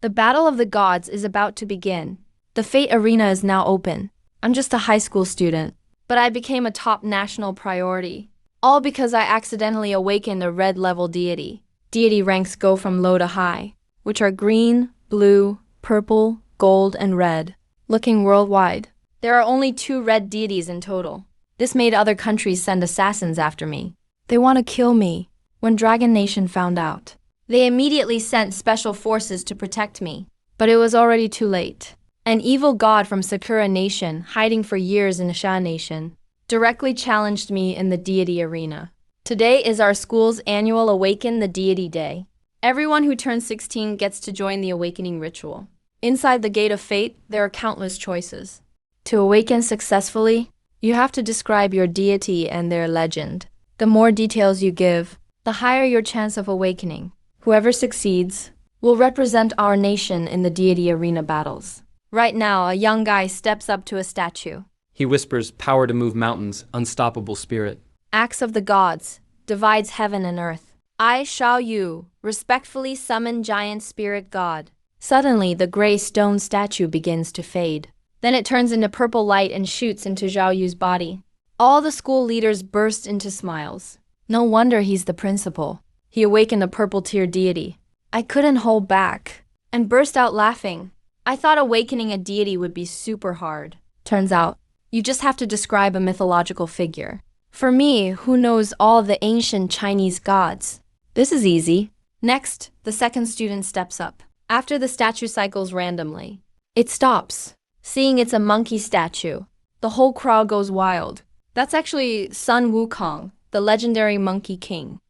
The battle of the gods is about to begin. The fate arena is now open. I'm just a high school student, but I became a top national priority. All because I accidentally awakened a red level deity. Deity ranks go from low to high, which are green, blue, purple, gold, and red. Looking worldwide, there are only 2 red deities in total. This made other countries send assassins after me. They want to kill me. When Dragon Nation found out, they immediately sent special forces to protect me. But it was already too late. An evil god from Sakura Nation, hiding for years in Sha Nation, directly challenged me in the deity arena. Today is our school's annual Awaken the Deity Day. Everyone who turns 16 gets to join the awakening ritual. Inside the Gate of Fate, there are countless choices. To awaken successfully, you have to describe your deity and their legend. The more details you give, the higher your chance of awakening. Whoever succeeds will represent our nation in the deity arena battles. Right now, a young guy steps up to a statue. He whispers, "Power to move mountains, unstoppable spirit." Axe of the gods, divides heaven and earth. I, Xiao Yu, respectfully summon giant spirit god. Suddenly, the gray stone statue begins to fade. Then it turns into purple light and shoots into Xiao Yu's body. All the school leaders burst into smiles. No wonder he's the principal. He awakened a purple tier deity. I couldn't hold back and burst out laughing. I thought awakening a deity would be super hard. Turns out, you just have to describe a mythological figure. For me, who knows all the ancient Chinese gods, this is easy. Next, the second student steps up. After the statue cycles randomly, it stops. Seeing it's a monkey statue, the whole crowd goes wild. That's actually Sun Wukong, the legendary Monkey King.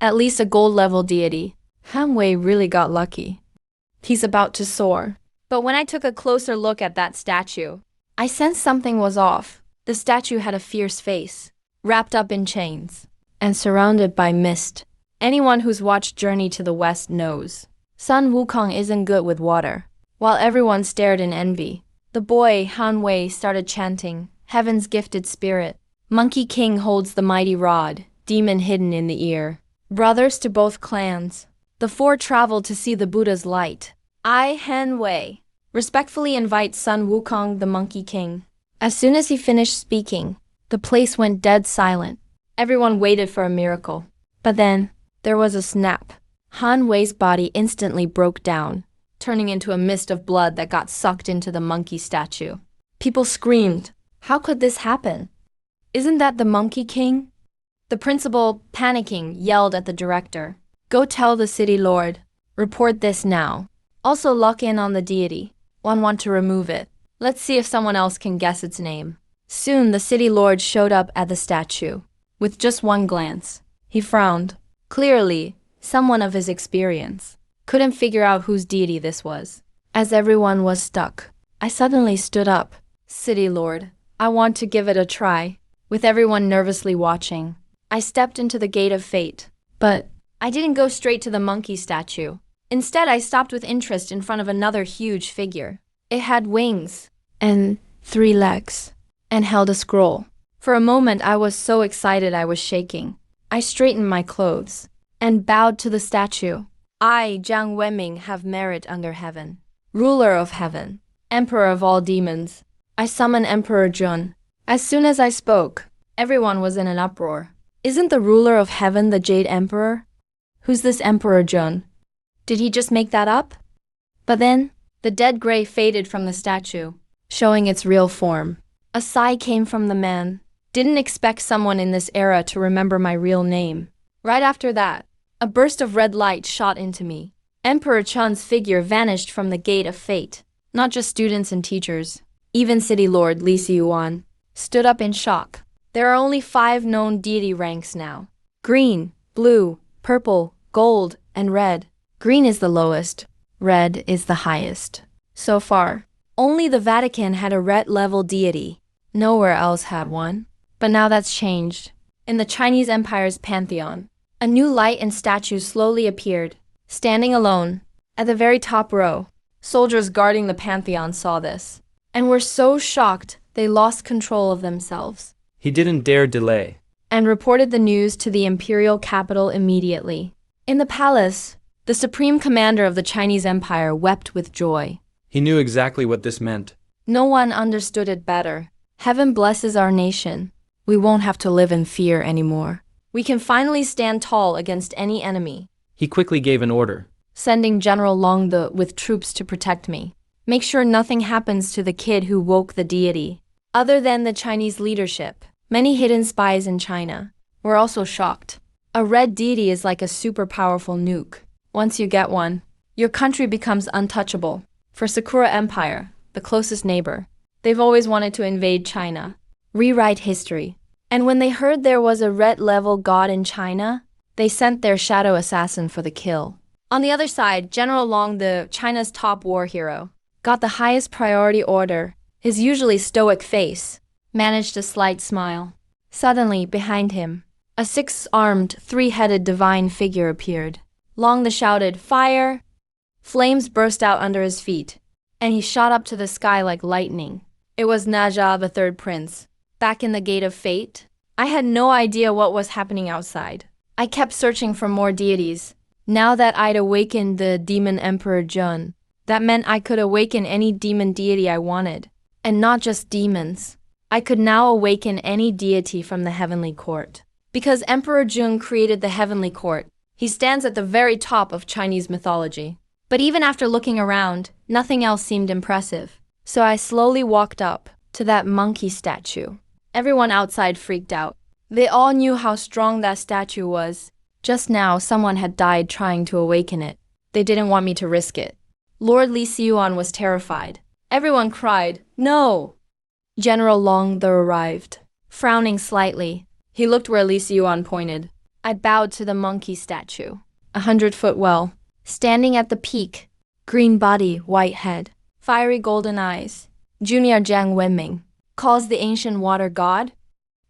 At least a gold level deity. Han Wei really got lucky. He's about to soar. But when I took a closer look at that statue, I sensed something was off. The statue had a fierce face, wrapped up in chains, and surrounded by mist. Anyone who's watched Journey to the West knows Sun Wukong isn't good with water. While everyone stared in envy, the boy Han Wei started chanting, "Heaven's gifted spirit. Monkey King holds the mighty rod, demon hidden in the ear." Brothers to both clans, the 4 traveled to see the Buddha's light. I, Han Wei, respectfully invite Sun Wukong, the Monkey King. As soon as he finished speaking, the place went dead silent. Everyone waited for a miracle. But then, there was a snap. Han Wei's body instantly broke down, turning into a mist of blood that got sucked into the monkey statue. People screamed, "How could this happen? Isn't that the Monkey King?" The principal, panicking, yelled at the director, "Go tell the city lord. Report this now. Also lock in on the deity. Want to remove it. Let's see if someone else can guess its name." Soon the city lord showed up at the statue. With just one glance, he frowned. Clearly, someone of his experience couldn't figure out whose deity this was. As everyone was stuck, I suddenly stood up. "City lord, I want to give it a try." With everyone nervously watching, I stepped into the Gate of Fate. But I didn't go straight to the monkey statue. Instead, I stopped with interest in front of another huge figure. It had wings and 3 legs and held a scroll. For a moment, I was so excited I was shaking. I straightened my clothes and bowed to the statue. "I, Jiang Wenming, have merit under heaven. Ruler of heaven, emperor of all demons. I summon Emperor Jun." As soon as I spoke, everyone was in an uproar. Isn't the ruler of heaven the Jade Emperor? Who's this Emperor Jun? Did he just make that up? But then, the dead gray faded from the statue, showing its real form. A sigh came from the man. Didn't expect someone in this era to remember my real name. Right after that, a burst of red light shot into me. Emperor Chun's figure vanished from the Gate of Fate. Not just students and teachers, even City Lord Li Siyuan stood up in shock. There are only 5 known deity ranks now. Green, blue, purple, gold, and red. Green is the lowest. Red is the highest. So far, only the Vatican had a red-level deity. Nowhere else had one. But now that's changed. In the Chinese Empire's pantheon, a new light and statue slowly appeared, standing alone. At the very top row, soldiers guarding the pantheon saw this, and were so shocked they lost control of themselves. He didn't dare delay, And reported the news to the imperial capital immediately. In the palace, The supreme commander of the Chinese Empire wept with joy. He knew exactly what this meant. No one understood it better. Heaven blesses our nation. We won't have to live in fear anymore. We can finally stand tall against any enemy. He quickly gave an order. Sending General Long with troops to protect me. Make sure nothing happens to the kid who woke the deity. Other than the Chinese leadership, many hidden spies in China were also shocked. A red deity is like a super powerful nuke. Once you get one, your country becomes untouchable. For Sakura Empire, the closest neighbor, they've always wanted to invade China, rewrite history. And when they heard there was a red-level god in China, they sent their shadow assassin for the kill. On the other side, General Long, China's top war hero, got the highest priority order. His usually stoic face managed a slight smile. Suddenly, behind him, a six-armed, three-headed divine figure appeared. Long shouted, "Fire!" Flames burst out under his feet, and he shot up to the sky like lightning. It was Naja, the third prince, back in the Gate of Fate. I had no idea what was happening outside. I kept searching for more deities. Now that I'd awakened the demon Emperor Jun, that meant I could awaken any demon deity I wanted. And not just demons. I could now awaken any deity from the heavenly court. Because Emperor Jun created the heavenly court, he stands at the very top of Chinese mythology. But even after looking around, nothing else seemed impressive. So I slowly walked up to that monkey statue. Everyone outside freaked out. They all knew how strong that statue was. Just now, someone had died trying to awaken it. They didn't want me to risk it. Lord Li Xiuan was terrified. Everyone cried, "No!" General Long arrived. Frowning slightly, he looked where Li Xiuan pointed. I bowed to the monkey statue, 100-foot well, standing at the peak. Green body, white head, fiery golden eyes. Junior Jiang Wenming calls the ancient water god.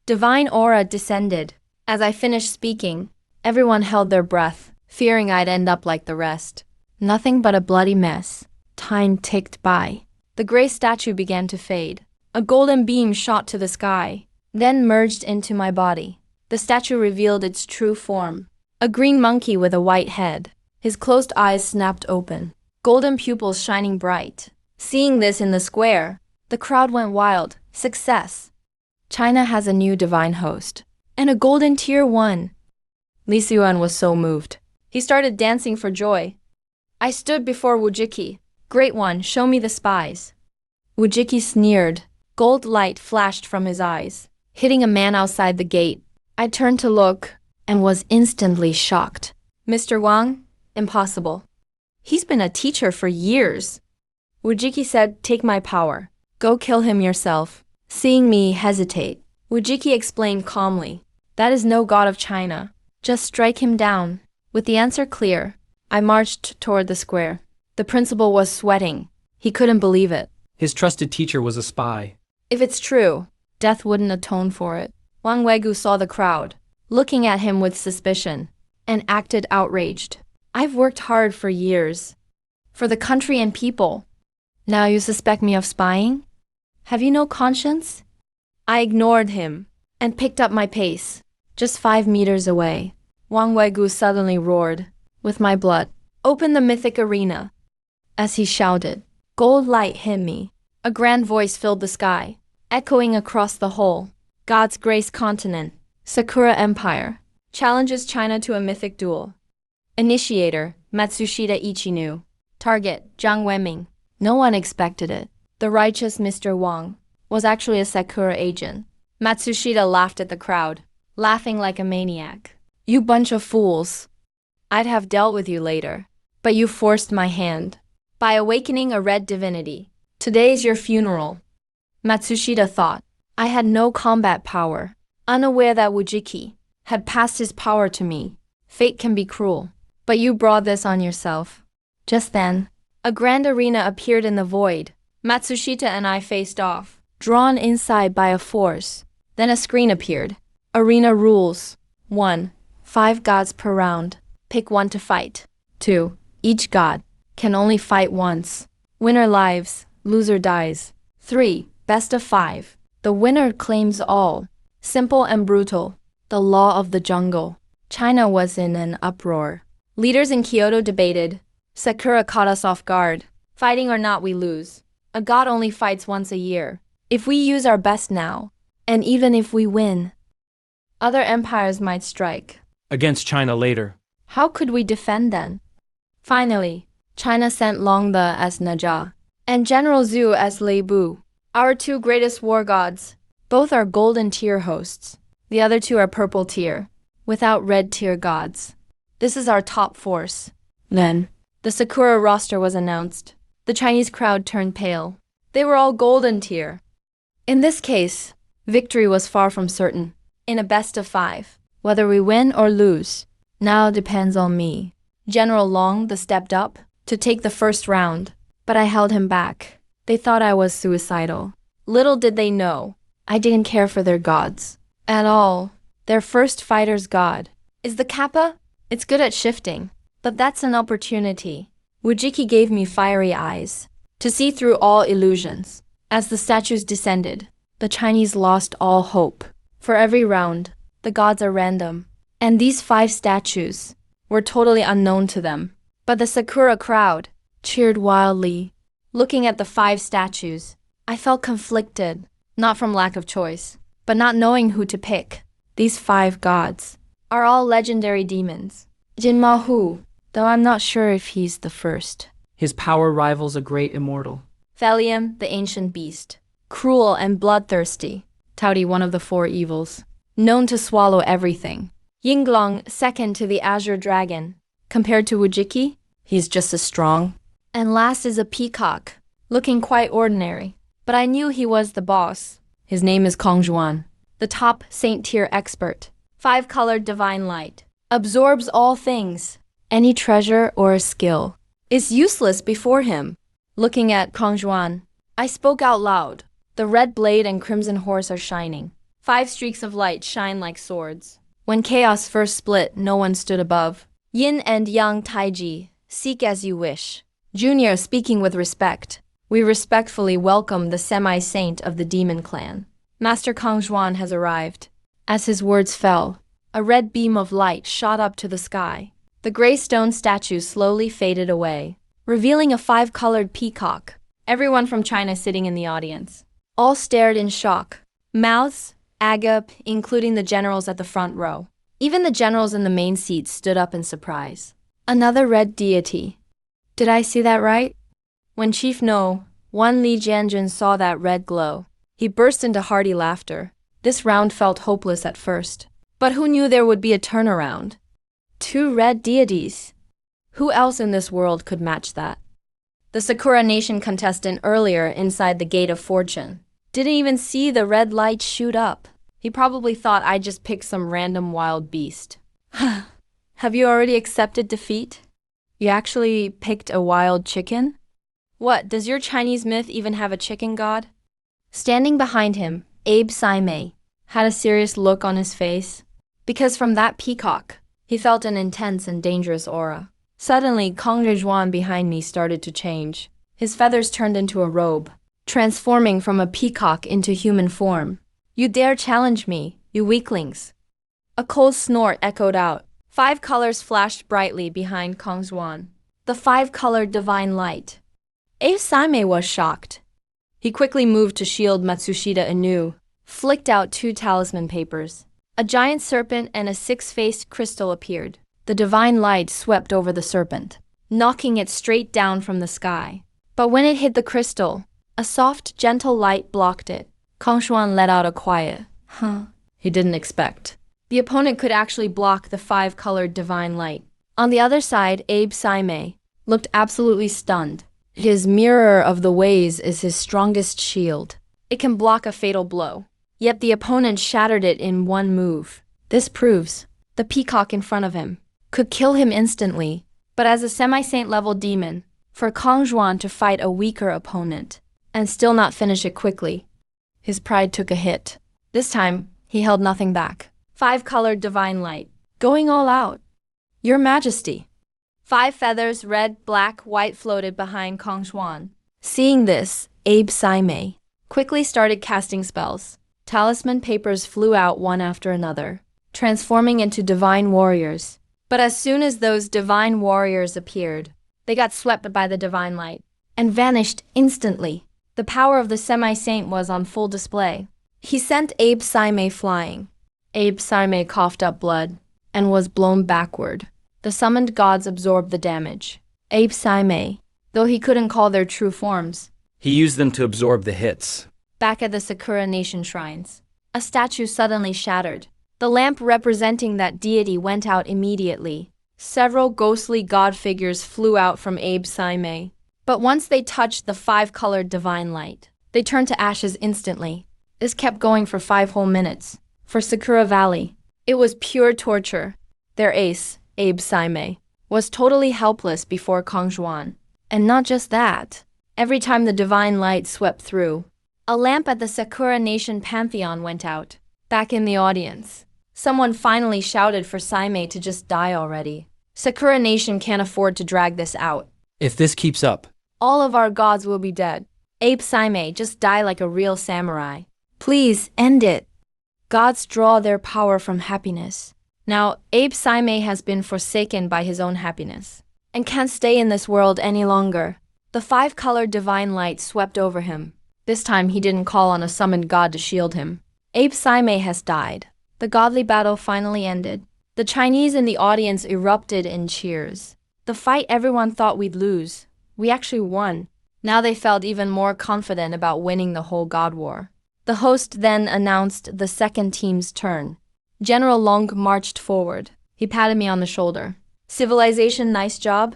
Divine aura descended. As I finished speaking, everyone held their breath, fearing I'd end up like the rest. Nothing but a bloody mess. Time ticked by. The gray statue began to fade. A golden beam shot to the sky, then merged into my body. The statue revealed its true form. A green monkey with a white head. His closed eyes snapped open, golden pupils shining bright. Seeing this in the square, the crowd went wild. Success! China has a new divine host. And a golden tier 1. Li Xiuan was so moved. He started dancing for joy. I stood before Wujiki. "Great one, show me the spies." Wujiki sneered. Gold light flashed from his eyes, hitting a man outside the gate. I turned to look, and was instantly shocked. "Mr. Wang? Impossible. He's been a teacher for years." Wujiki said, "Take my power. Go kill him yourself." Seeing me hesitate, Wujiki explained calmly, "That is no god of China. Just strike him down." With the answer clear, I marched toward the square. The principal was sweating. He couldn't believe it. His trusted teacher was a spy. If it's true, death wouldn't atone for it. Wang Weigu saw the crowd, looking at him with suspicion, and acted outraged. "I've worked hard for years. For the country and people. Now you suspect me of spying? Have you no conscience?" I ignored him, and picked up my pace. Just 5 meters away, Wang Weigu suddenly roared, "With my blood, open the mythic arena." As he shouted, gold light hit me. A grand voice filled the sky, echoing across the whole. God's Grace Continent, Sakura Empire, challenges China to a mythic duel. Initiator, Matsushita Ichinu. Target, Jiang Wenming. No one expected it. The righteous Mr. Wang was actually a Sakura agent. Matsushita laughed at the crowd, laughing like a maniac. "You bunch of fools. I'd have dealt with you later, but you forced my hand by awakening a red divinity. Today's your funeral." Matsushita thought. I had no combat power, unaware that Wujiki had passed his power to me. Fate can be cruel, but you brought this on yourself. Just then, a grand arena appeared in the void. Matsushita and I faced off, drawn inside by a force. Then a screen appeared. Arena rules. 1. 5 gods per round. Pick one to fight. 2. Each god can only fight once. Winner lives, loser dies. 3. Best of 5. The winner claims all. Simple and brutal. The law of the jungle. China was in an uproar. Leaders in Kyoto debated. Sakura caught us off guard. Fighting or not, we lose. A god only fights once a year. If we use our best now, and even if we win, other empires might strike. Against China later. How could we defend then? Finally, China sent Long The as Naja, and General Zhu as Lei Bu, our two greatest war gods. Both are golden tier hosts. The other two are purple tier, without red tier gods. This is our top force. Then, the Sakura roster was announced. The Chinese crowd turned pale. They were all golden tier. In this case, victory was far from certain. In a best of 5, whether we win or lose, now depends on me. General Long The stepped up to take the first round, but I held him back. They thought I was suicidal. Little did they know, I didn't care for their gods at all. Their first fighter's god is the Kappa. It's good at shifting, but that's an opportunity. Wujiki gave me fiery eyes to see through all illusions. As the statues descended, the Chinese lost all hope. For every round, the gods are random, and these 5 statues were totally unknown to them. But the Sakura crowd cheered wildly. Looking at the 5 statues, I felt conflicted, not from lack of choice, but not knowing who to pick. These 5 gods are all legendary demons. Jinma Hu, though I'm not sure if he's the first. His power rivals a great immortal. Thelium, the ancient beast, cruel and bloodthirsty. Taudi, one of the 4 evils, known to swallow everything. Yinglong, second to the azure dragon. Compared to Wujiki, he's just as strong. And last is a peacock, looking quite ordinary. But I knew he was the boss. His name is Kongzhuan, the top saint-tier expert. 5-colored divine light. Absorbs all things. Any treasure or skill is useless before him. Looking at Kongzhuan, I spoke out loud. The red blade and crimson horse are shining. 5 streaks of light shine like swords. When chaos first split, no one stood above. Yin and Yang Taiji, seek as you wish. Junior speaking with respect. We respectfully welcome the semi-saint of the demon clan. Master Kongzhuan has arrived. As his words fell, a red beam of light shot up to the sky. The gray stone statue slowly faded away, revealing a 5-colored peacock. Everyone from China sitting in the audience all stared in shock. Mouths agape, including the generals at the front row. Even the generals in the main seats stood up in surprise. Another red deity. Did I see that right? When Chief No, Wan Li Jianjun saw that red glow, he burst into hearty laughter. This round felt hopeless at first. But who knew there would be a turnaround? 2 red deities. Who else in this world could match that? The Sakura Nation contestant earlier inside the Gate of Fortune didn't even see the red light shoot up. He probably thought I just picked some random wild beast. Have you already accepted defeat? You actually picked a wild chicken? What, does your Chinese myth even have a chicken god? Standing behind him, Abe Saimei had a serious look on his face. Because from that peacock, he felt an intense and dangerous aura. Suddenly, Kongzhuan behind me started to change. His feathers turned into a robe, transforming from a peacock into human form. You dare challenge me, you weaklings. A cold snort echoed out. 5 colors flashed brightly behind Kongzhuan. The 5-colored divine light. Abe Saimei was shocked. He quickly moved to shield Matsushita anew, flicked out 2 talisman papers. A giant serpent and a 6-faced crystal appeared. The divine light swept over the serpent, knocking it straight down from the sky. But when it hit the crystal, a soft, gentle light blocked it. Kongzhuan let out a quiet, huh, he didn't expect. The opponent could actually block the 5-colored divine light. On the other side, Abe Saimei looked absolutely stunned. His mirror of the ways is his strongest shield. It can block a fatal blow. Yet the opponent shattered it in one move. This proves the peacock in front of him could kill him instantly. But as a semi-saint level demon, for Kongzhuan to fight a weaker opponent and still not finish it quickly, his pride took a hit. This time, he held nothing back. 5-colored divine light, going all out. Your Majesty. 5 feathers, red, black, white, floated behind Kongzhuan. Seeing this, Abe Saimei quickly started casting spells. Talisman papers flew out one after another, transforming into divine warriors. But as soon as those divine warriors appeared, they got swept by the divine light and vanished instantly. The power of the semi-saint was on full display. He sent Abe Saime flying. Abe Saime coughed up blood and was blown backward. The summoned gods absorbed the damage. Abe Saime, though he couldn't call their true forms, He used them to absorb the hits. back at the Sakura Nation shrines, a statue suddenly shattered. The lamp representing that deity went out immediately. Several ghostly god figures flew out from Abe Saime. But once they touched the five-colored divine light, they turned to ashes instantly. This kept going for 5 whole minutes. For Sakura Valley, it was pure torture. Their ace, Abe Saime, was totally helpless before Kong Zhuan. And not just that. Every time the divine light swept through, a lamp at the Sakura Nation Pantheon went out. Back in the audience, someone finally shouted for Saime to just die already. Sakura Nation can't afford to drag this out. If this keeps up, All of our gods will be dead. Abe Saime, just die like a real samurai. Please, end it. Gods draw their power from happiness. Now, Abe Saime has been forsaken by his own happiness and can't stay in this world any longer. The five-colored divine light swept over him. This time he didn't call on a summoned god to shield him. Abe Saime has died. The godly battle finally ended. The Chinese in the audience erupted in cheers. The fight everyone thought we'd lose, we actually won. Now they felt even more confident about winning the whole God War. The host then announced the second team's turn. General Long marched forward. He patted me on the shoulder. Civilization, nice job.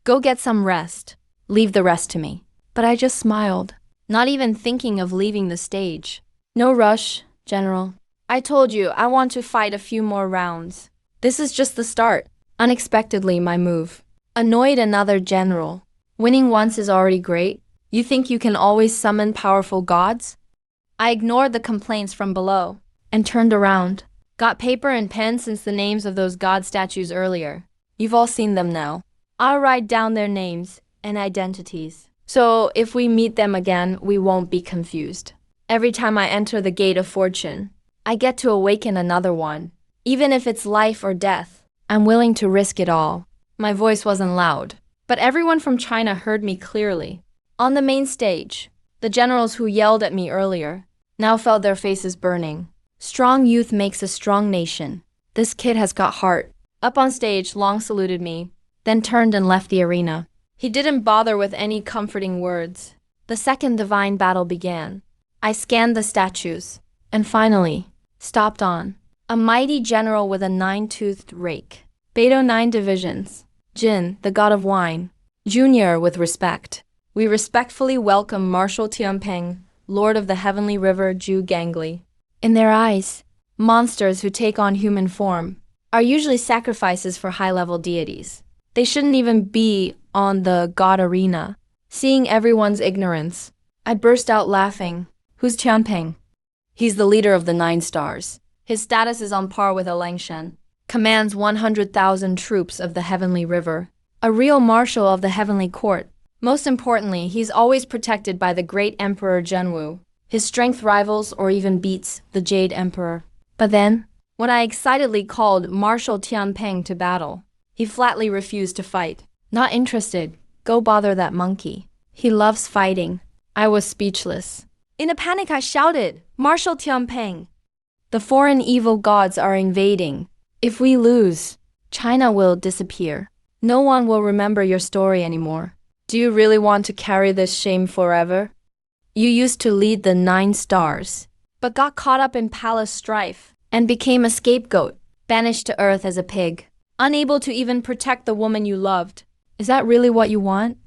Go get some rest. Leave the rest to me. But I just smiled, not even thinking of leaving the stage. No rush, General. I told you I want to fight a few more rounds. This is just the start. Unexpectedly, my move annoyed another general. Winning once is already great. You think you can always summon powerful gods? I ignored the complaints from below and turned around. Got paper and pen since the names of those god statues earlier. You've all seen them now. I'll write down their names and identities. So if we meet them again, we won't be confused. Every time I enter the Gate of Fortune, I get to awaken another one. Even if it's life or death, I'm willing to risk it all. My voice wasn't loud, but everyone from China heard me clearly. On the main stage, the generals who yelled at me earlier now felt their faces burning. Strong youth makes a strong nation. This kid has got heart. Up on stage, Long saluted me, then turned and left the arena. He didn't bother with any comforting words. The second divine battle began. I scanned the statues, and finally, stopped on a mighty general with a 9-toothed rake. Beidou 9 divisions. Jin, the god of wine. Junior with respect. We respectfully welcome Marshal Tianpeng, Lord of the Heavenly River Zhu Gangli. In their eyes, monsters who take on human form are usually sacrifices for high-level deities. They shouldn't even be on the god arena. Seeing everyone's ignorance, I burst out laughing. Who's Tianpeng? He's the leader of the 9 stars. His status is on par with a Langshan. Commands 100,000 troops of the Heavenly River. A real marshal of the Heavenly Court. Most importantly, he's always protected by the great Emperor Zhenwu. His strength rivals or even beats the Jade Emperor. But then, when I excitedly called Marshal Tianpeng to battle, he flatly refused to fight. Not interested. Go bother that monkey. He loves fighting. I was speechless. In a panic, I shouted, Marshal Tianpeng. The foreign evil gods are invading. If we lose, China will disappear. No one will remember your story anymore. Do you really want to carry this shame forever? You used to lead the 9 stars, but got caught up in palace strife and became a scapegoat, banished to earth as a pig, unable to even protect the woman you loved. Is that really what you want?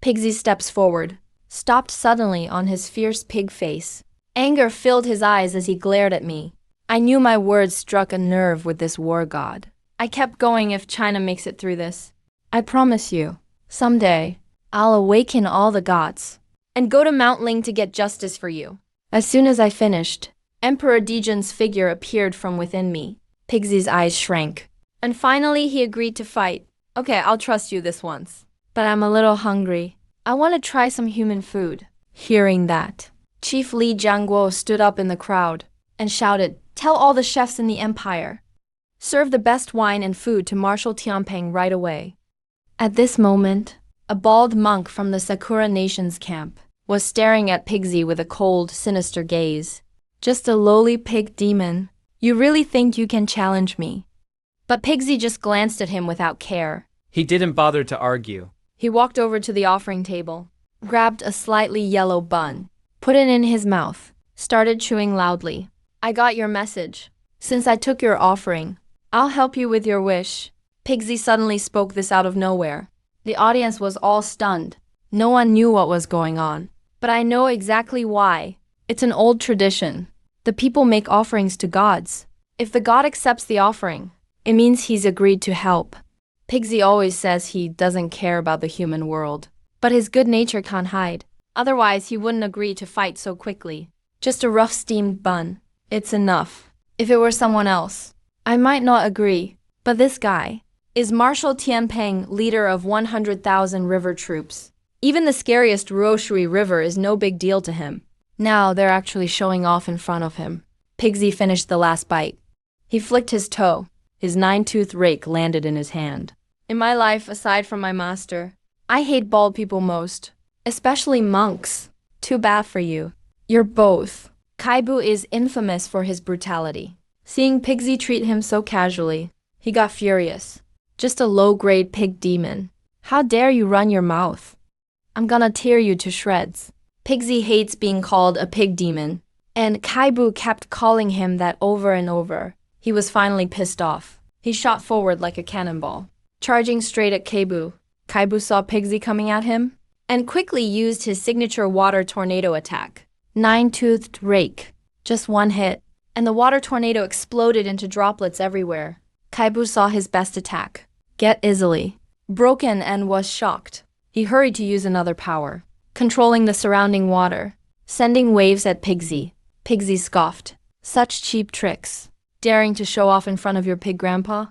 Pigsy steps forward, stopped suddenly on his fierce pig face. Anger filled his eyes as he glared at me. I knew my words struck a nerve with this war god. I kept going. If China makes it through this, I promise you, someday, I'll awaken all the gods and go to Mount Ling to get justice for you. As soon as I finished, Emperor Dijin's figure appeared from within me. Pigsy's eyes shrank. And finally he agreed to fight. Okay, I'll trust you this once. But I'm a little hungry. I want to try some human food. Hearing that, Chief Li Jianguo stood up in the crowd and shouted, Tell all the chefs in the empire. Serve the best wine and food to Marshal Tianping right away. At this moment, a bald monk from the Sakura Nation's camp was staring at Pigsy with a cold, sinister gaze. Just a lowly pig demon. You really think you can challenge me? But Pigsy just glanced at him without care. He didn't bother to argue. He walked over to the offering table, grabbed a slightly yellow bun, put it in his mouth, started chewing loudly. I got your message. Since I took your offering, I'll help you with your wish. Pigsy suddenly spoke this out of nowhere. The audience was all stunned. No one knew what was going on. But I know exactly why. It's an old tradition. The people make offerings to gods. If the god accepts the offering, it means he's agreed to help. Pigsy always says he doesn't care about the human world. But his good nature can't hide. Otherwise, he wouldn't agree to fight so quickly. Just a rough steamed bun. It's enough. If it were someone else, I might not agree. But this guy is Marshal Tianping, leader of 100,000 river troops. Even the scariest Ruoshui River is no big deal to him. Now they're actually showing off in front of him. Pigsy finished the last bite. He flicked his toe. His 9-toothed rake landed in his hand. In my life, aside from my master, I hate bald people most. Especially monks. Too bad for you. You're both. Kaibu is infamous for his brutality. Seeing Pigsy treat him so casually, he got furious. Just a low-grade pig demon. How dare you run your mouth? I'm gonna tear you to shreds. Pigsy hates being called a pig demon, and Kaibu kept calling him that over and over. He was finally pissed off. He shot forward like a cannonball, charging straight at Kaibu. Kaibu saw Pigsy coming at him, and quickly used his signature water tornado attack. 9-toothed rake. Just one hit, and the water tornado exploded into droplets everywhere. Kaibu saw his best attack get easily broken and was shocked. He hurried to use another power, controlling the surrounding water, sending waves at Pigsy. Pigsy scoffed. Such cheap tricks. Daring to show off in front of your pig grandpa?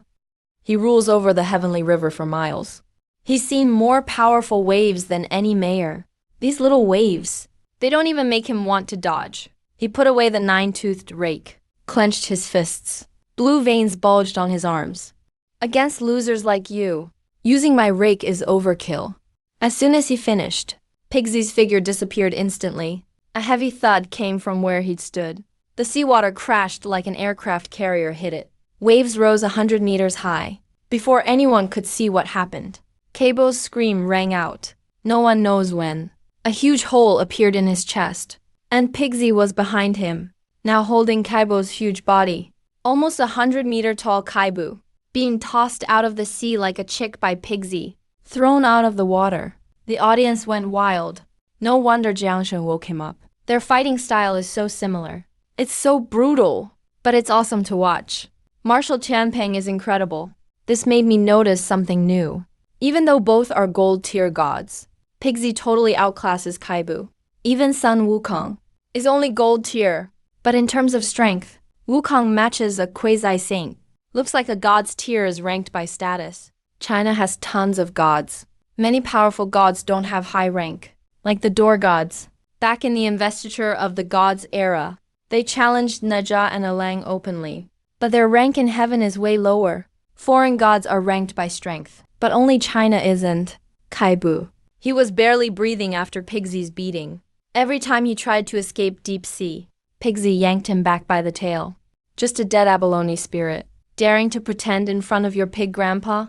He rules over the heavenly river for miles. He's seen more powerful waves than any mayor. These little waves, they don't even make him want to dodge. He put away the 9-toothed rake, clenched his fists. Blue veins bulged on his arms. Against losers like you, using my rake is overkill. As soon as he finished, Pigsy's figure disappeared instantly. A heavy thud came from where he'd stood. The seawater crashed like an aircraft carrier hit it. Waves rose 100 meters high. Before anyone could see what happened, Kaibo's scream rang out. No one knows when. A huge hole appeared in his chest, and Pigsy was behind him, now holding Kaibo's huge body. Almost 100-meter tall Kaibu, being tossed out of the sea like a chick by Pigsy, thrown out of the water. The audience went wild. No wonder Jiangshen woke him up. Their fighting style is so similar. It's so brutal, but it's awesome to watch. Marshal Tianping is incredible. This made me notice something new. Even though both are gold-tier gods, Pigsy totally outclasses Kaibu. Even Sun Wukong is only gold-tier, but in terms of strength, Wukong matches a quasi-saint. Looks like a god's tier is ranked by status. China has tons of gods. Many powerful gods don't have high rank, like the door gods. Back in the investiture of the gods era, they challenged Naja and Alang openly. But their rank in heaven is way lower. Foreign gods are ranked by strength, but only China isn't. Kaibu. He was barely breathing after Pigsy's beating. Every time he tried to escape deep sea, Pigsy yanked him back by the tail. Just a dead abalone spirit. Daring to pretend in front of your pig grandpa?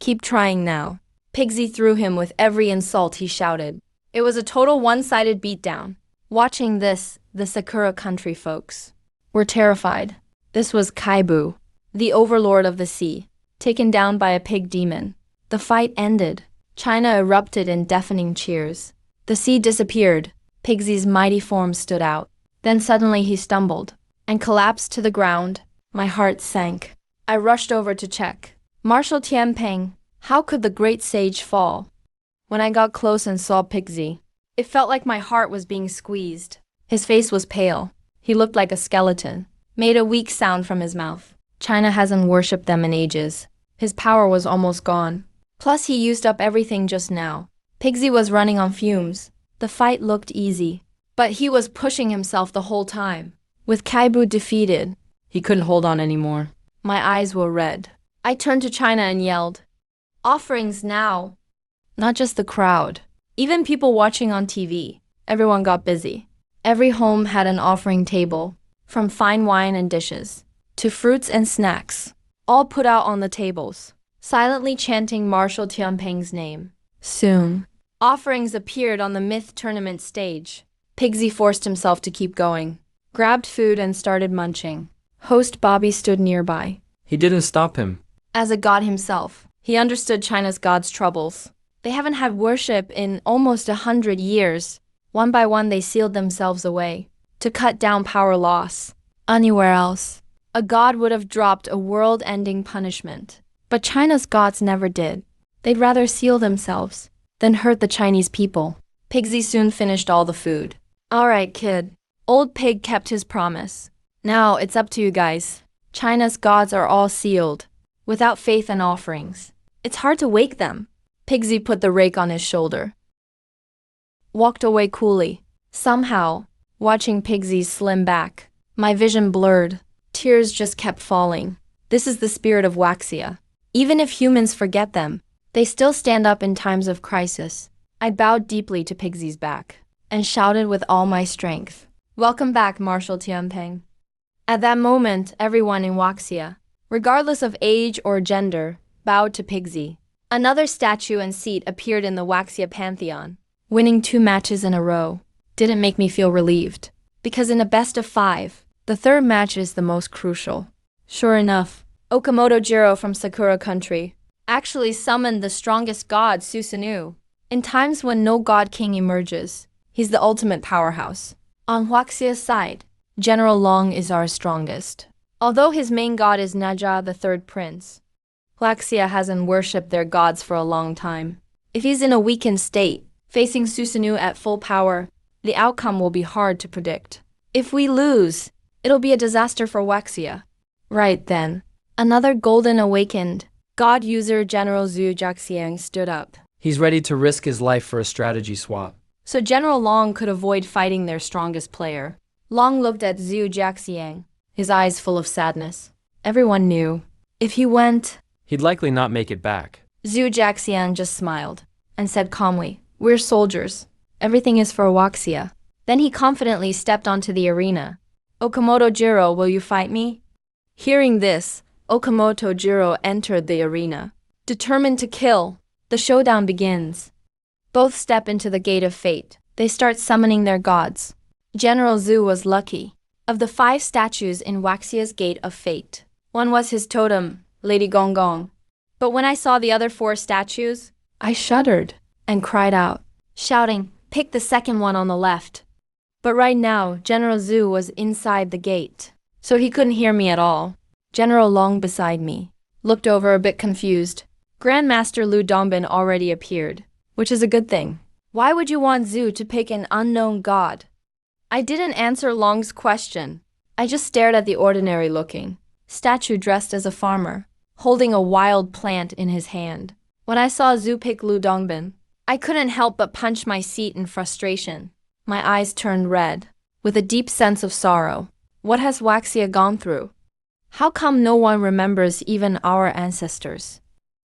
Keep trying now. Pigsy threw him with every insult he shouted. It was a total one-sided beatdown. Watching this, the Sakura country folks were terrified. This was Kaibu, the overlord of the sea, taken down by a pig demon. The fight ended. China erupted in deafening cheers. The sea disappeared. Pigsy's mighty form stood out. Then suddenly he stumbled and collapsed to the ground. My heart sank. I rushed over to check. Marshal Tianping, how could the great sage fall? When I got close and saw Pigsy, it felt like my heart was being squeezed. His face was pale. He looked like a skeleton. Made a weak sound from his mouth. China hasn't worshipped them in ages. His power was almost gone. Plus he used up everything just now. Pigsy was running on fumes. The fight looked easy, but he was pushing himself the whole time. With Kaibu defeated, he couldn't hold on anymore. My eyes were red. I turned to China and yelled, "Offerings now!" Not just the crowd, even people watching on TV. Everyone got busy. Every home had an offering table, from fine wine and dishes to fruits and snacks, all put out on the tables, silently chanting Marshal Tianpeng's name. Soon, offerings appeared on the myth tournament stage. Pigsy forced himself to keep going, grabbed food and started munching. Host Bobby stood nearby. He didn't stop him. As a god himself, he understood China's gods' troubles. They haven't had worship in almost 100 years. One by one, they sealed themselves away to cut down power loss. Anywhere else, a god would have dropped a world-ending punishment. But China's gods never did. They'd rather seal themselves than hurt the Chinese people. Pigsy soon finished all the food. "All right, kid." Old Pig kept his promise. "Now it's up to you guys. China's gods are all sealed, without faith and offerings. It's hard to wake them." Pigsy put the rake on his shoulder, walked away coolly. Somehow, watching Pigsy's slim back, my vision blurred. Tears just kept falling. This is the spirit of Waxia. Even if humans forget them, they still stand up in times of crisis. I bowed deeply to Pigsy's back and shouted with all my strength, "Welcome back, Marshal Tianpeng." At that moment, everyone in Waxia, regardless of age or gender, bowed to Pigsy. Another statue and seat appeared in the Waxia pantheon. Winning 2 matches in a row didn't make me feel relieved, because in a best of 5, the third match is the most crucial. Sure enough, Okamoto Jiro from Sakura country actually summoned the strongest god, Susanoo. In times when no god king emerges, he's the ultimate powerhouse. On Huaxia's side, General Long is our strongest. Although his main god is Naja, the third prince, Huaxia hasn't worshipped their gods for a long time. If he's in a weakened state, facing Susanoo at full power, the outcome will be hard to predict. If we lose, it'll be a disaster for Huaxia. Right then, another golden awakened god user, General Zhu Jiaxiang, stood up. He's ready to risk his life for a strategy swap. So General Long could avoid fighting their strongest player. Long looked at Zhu Jiaxiang, his eyes full of sadness. Everyone knew, if he went, He'd likely not make it back. Zhu Jiaxiang just smiled and said calmly, "We're soldiers. Everything is for Huaxia." Then he confidently stepped onto the arena. "Okamoto Jiro, will you fight me?" Hearing this, Okamoto Jiro entered the arena. Determined to kill, the showdown begins. Both step into the gate of fate. They start summoning their gods. General Zhu was lucky. Of the 5 statues in Waxia's gate of fate, one was his totem, Lady Gong Gong. But when I saw the other 4 statues, I shuddered and cried out, shouting, "Pick the second one on the left." But right now, General Zhu was inside the gate, so he couldn't hear me at all. General Long beside me looked over a bit confused. Grandmaster Lu Dongbin already appeared, which is a good thing. Why would you want Zhu to pick an unknown god? I didn't answer Long's question. I just stared at the ordinary-looking statue dressed as a farmer, holding a wild plant in his hand. When I saw Zhu pick Lu Dongbin, I couldn't help but punch my seat in frustration. My eyes turned red, with a deep sense of sorrow. What has Waxia gone through? How come no one remembers even our ancestors?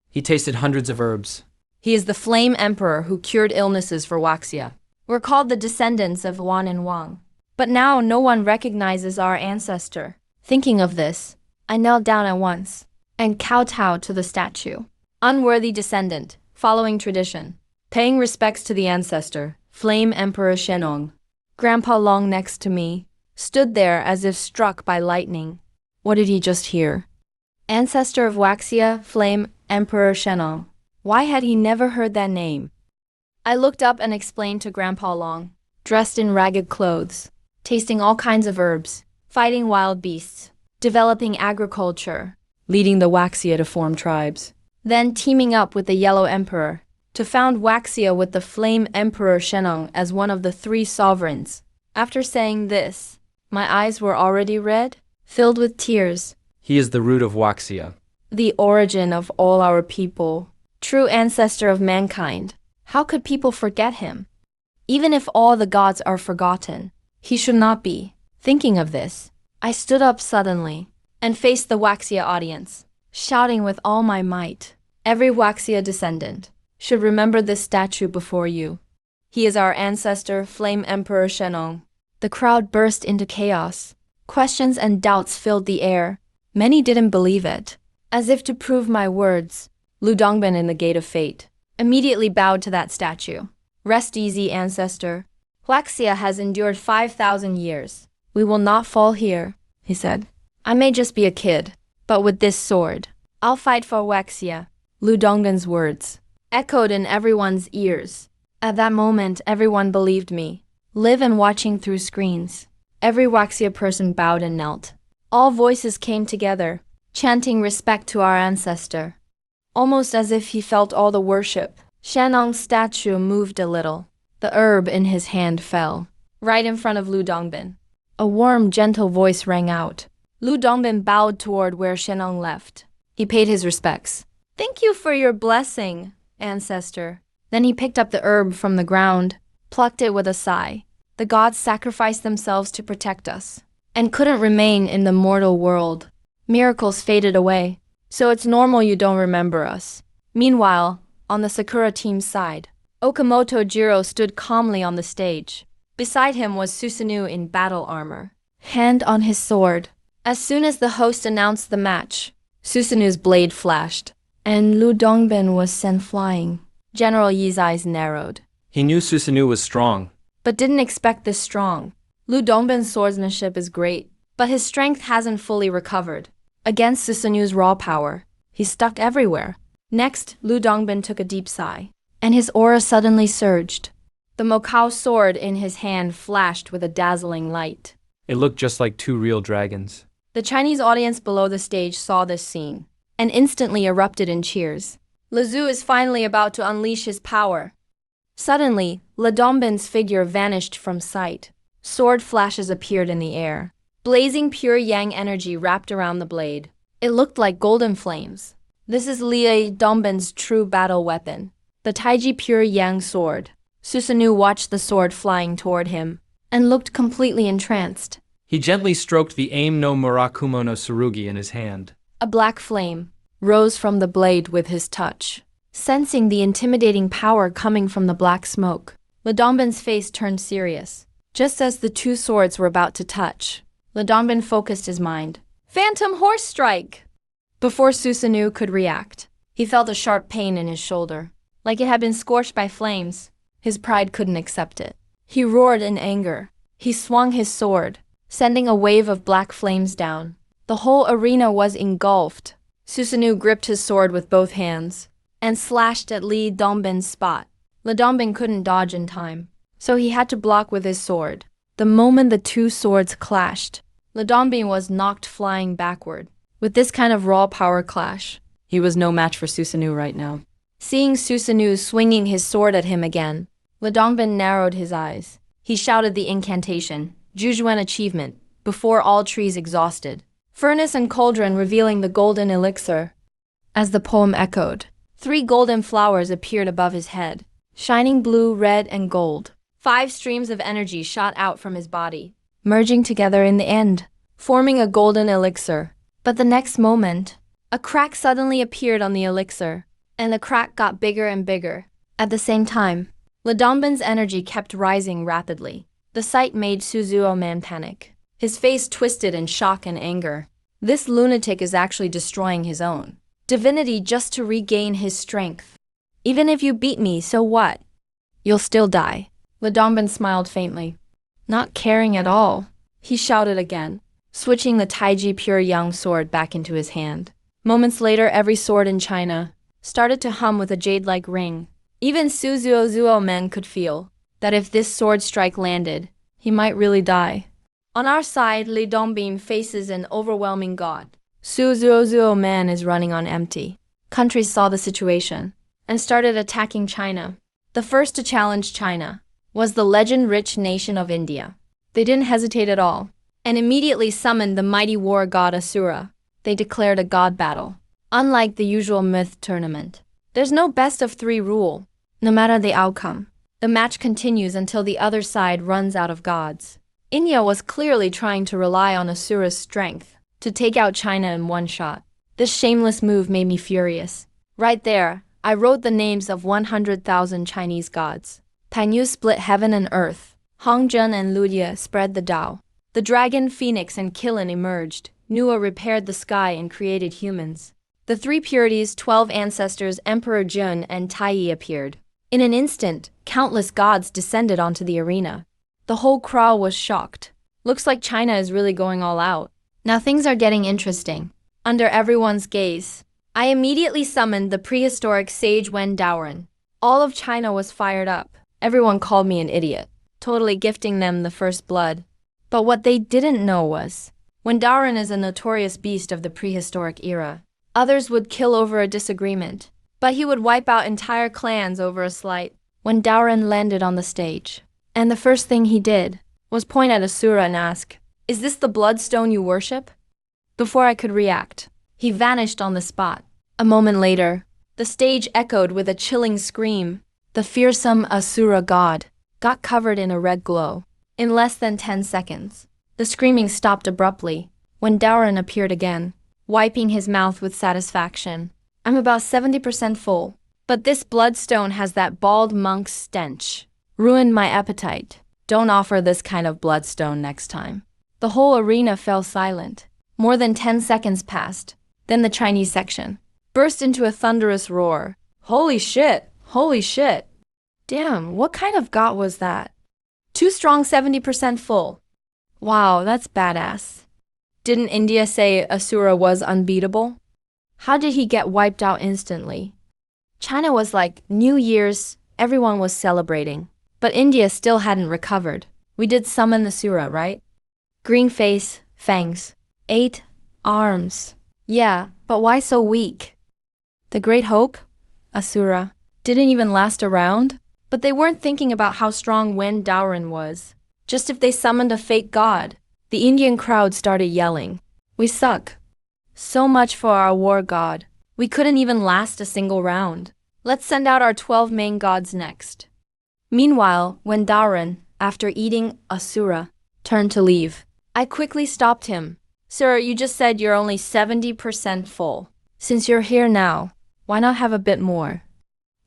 He tasted hundreds of herbs. He is the Flame Emperor who cured illnesses for Waxia. We're called the descendants of Wan and Wang. But now no one recognizes our ancestor. Thinking of this, I knelt down at once and kowtowed to the statue. Unworthy descendant, following tradition, paying respects to the ancestor, Flame Emperor Shenong. Grandpa Long next to me stood there as if struck by lightning. What did he just hear? Ancestor of Waxia, Flame Emperor Shenong. Why had he never heard that name? I looked up and explained to Grandpa Long, dressed in ragged clothes, tasting all kinds of herbs, fighting wild beasts, developing agriculture, leading the Waxia to form tribes, then teaming up with the Yellow Emperor to found Waxia with the Flame Emperor Shenong as one of the 3 sovereigns. After saying this, my eyes were already red, filled with tears. He is the root of Waxia. The origin of all our people, true ancestor of mankind. How could people forget him? Even if all the gods are forgotten, he should not be. Thinking of this, I stood up suddenly. and faced the Waxia audience, shouting with all my might, "Every Waxia descendant should remember this statue before you. He is our ancestor, Flame Emperor Shenong." The crowd burst into chaos. Questions and doubts filled the air. Many didn't believe it. As if to prove my words, Lu Dongbin in the Gate of Fate immediately bowed to that statue. "Rest easy, ancestor. Waxia has endured 5,000 years. We will not fall here," he said. "I may just be a kid, but with this sword, I'll fight for Waxia." Lu Dongbin's words echoed in everyone's ears. At that moment, everyone believed me. Live and watching through screens. Every Waxia person bowed and knelt. All voices came together, chanting respect to our ancestor. Almost as if he felt all the worship, Shenong's statue moved a little. The herb in his hand fell, right in front of Lu Dongbin. A warm, gentle voice rang out. Lu Dongbin bowed toward where Shenong left. He paid his respects. "Thank you for your blessing, ancestor." Then he picked up the herb from the ground, plucked it with a sigh. The gods sacrificed themselves to protect us, and couldn't remain in the mortal world. Miracles faded away, so it's normal you don't remember us. Meanwhile, on the Sakura team's side, Okamoto Jiro stood calmly on the stage. Beside him was Susanoo in battle armor, hand on his sword. As soon as the host announced the match, Susanoo's blade flashed, and Lu Dongbin was sent flying. General Yi's eyes narrowed. He knew Susanoo was strong, but didn't expect this strong. Lu Dongbin's swordsmanship is great, but his strength hasn't fully recovered. Against Susanoo's raw power, he's stuck everywhere. Next, Lu Dongbin took a deep sigh, and his aura suddenly surged. The Mokao sword in his hand flashed with a dazzling light. It looked just like two real dragons. The Chinese audience below the stage saw this scene, and instantly erupted in cheers. Lu Zhu is finally about to unleash his power. Suddenly, Lu Dongbin's figure vanished from sight. Sword flashes appeared in the air. Blazing pure yang energy wrapped around the blade. It looked like golden flames. This is Lu Dongbin's true battle weapon, the Taiji pure yang sword. Susanoo watched the sword flying toward him, and looked completely entranced. He gently stroked the Aim no Murakumo no Tsurugi in his hand. A black flame rose from the blade with his touch. Sensing the intimidating power coming from the black smoke, Lu Dongbin's face turned serious. Just as the two swords were about to touch, Lu Dongbin focused his mind. "Phantom Horse Strike!" Before Susanoo could react, he felt a sharp pain in his shoulder, like it had been scorched by flames. His pride couldn't accept it. He roared in anger. He swung his sword, sending a wave of black flames down. The whole arena was engulfed. Susanoo gripped his sword with both hands and slashed at Lu Dongbin's spot. Lu Dongbin couldn't dodge in time, so he had to block with his sword. The moment the two swords clashed, Lu Dongbin was knocked flying backward. With this kind of raw power clash, he was no match for Susanoo right now. Seeing Susanoo swinging his sword at him again, Lu Dongbin narrowed his eyes. He shouted the incantation, Jujuan achievement, before all trees exhausted. Furnace and cauldron revealing the golden elixir. As the poem echoed, 3 golden flowers appeared above his head, shining blue, red, and gold. 5 streams of energy shot out from his body, merging together in the end, forming a golden elixir. But the next moment, a crack suddenly appeared on the elixir, and the crack got bigger and bigger. At the same time, Lu Dongbin's energy kept rising rapidly. The sight made Suzuo Man panic. His face twisted in shock and anger. This lunatic is actually destroying his own divinity just to regain his strength. "Even if you beat me, so what? You'll still die." Lu Dongbin smiled faintly. Not caring at all, he shouted again, switching the Taiji pure yang sword back into his hand. Moments later, every sword in China started to hum with a jade-like ring. Even Suzuo Men could feel that if this sword strike landed, he might really die. On our side, Lu Dongbin faces an overwhelming god. Suzuo Man is running on empty. Countries saw the situation and started attacking China. The first to challenge China was the legend-rich nation of India. They didn't hesitate at all, and immediately summoned the mighty war god Asura. They declared a god battle. Unlike the usual myth tournament, there's no best of 3 rule. No matter the outcome, the match continues until the other side runs out of gods. India was clearly trying to rely on Asura's strength, to take out China in one shot. This shameless move made me furious. Right there, I wrote the names of 100,000 Chinese gods. Panyu split heaven and earth. Hongzhen and Ludia spread the Tao. The dragon, phoenix, and Qilin emerged. Nua repaired the sky and created humans. The three purities, 12 ancestors, Emperor Jun and Taiyi appeared. In an instant, countless gods descended onto the arena. The whole crowd was shocked. Looks like China is really going all out. Now things are getting interesting. Under everyone's gaze, I immediately summoned the prehistoric sage Wen Daoren. All of China was fired up. Everyone called me an idiot, totally gifting them the first blood. But what they didn't know was, Wen Daoren is a notorious beast of the prehistoric era. Others would kill over a disagreement, but he would wipe out entire clans over a slight. When Daoren landed on the stage, and the first thing he did was point at Asura and ask, "Is this the bloodstone you worship?" Before I could react, he vanished on the spot. A moment later, the stage echoed with a chilling scream. The fearsome Asura god got covered in a red glow. In less than 10 seconds, the screaming stopped abruptly when Daoren appeared again, wiping his mouth with satisfaction. "I'm about 70% full, but this bloodstone has that bald monk's stench. Ruined my appetite. Don't offer this kind of bloodstone next time." The whole arena fell silent. More than 10 seconds passed. Then the Chinese section burst into a thunderous roar. "Holy shit! Holy shit! Damn, what kind of god was that? Too strong, 70% full. Wow, that's badass. Didn't India say Asura was unbeatable? How did he get wiped out instantly?" China was like New Year's, everyone was celebrating. But India still hadn't recovered. We did summon Asura, right? Green face, fangs, 8 arms. Yeah, but why so weak? The Great Hope? Asura. Didn't even last a round? But they weren't thinking about how strong Wen Daoren was. Just if they summoned a fake god. The Indian crowd started yelling, "We suck. So much for our war god. We couldn't even last a single round. Let's send out our 12 main gods next." Meanwhile, when Daoren, after eating Asura, turned to leave, I quickly stopped him. "Sir, you just said you're only 70% full. Since you're here now, why not have a bit more?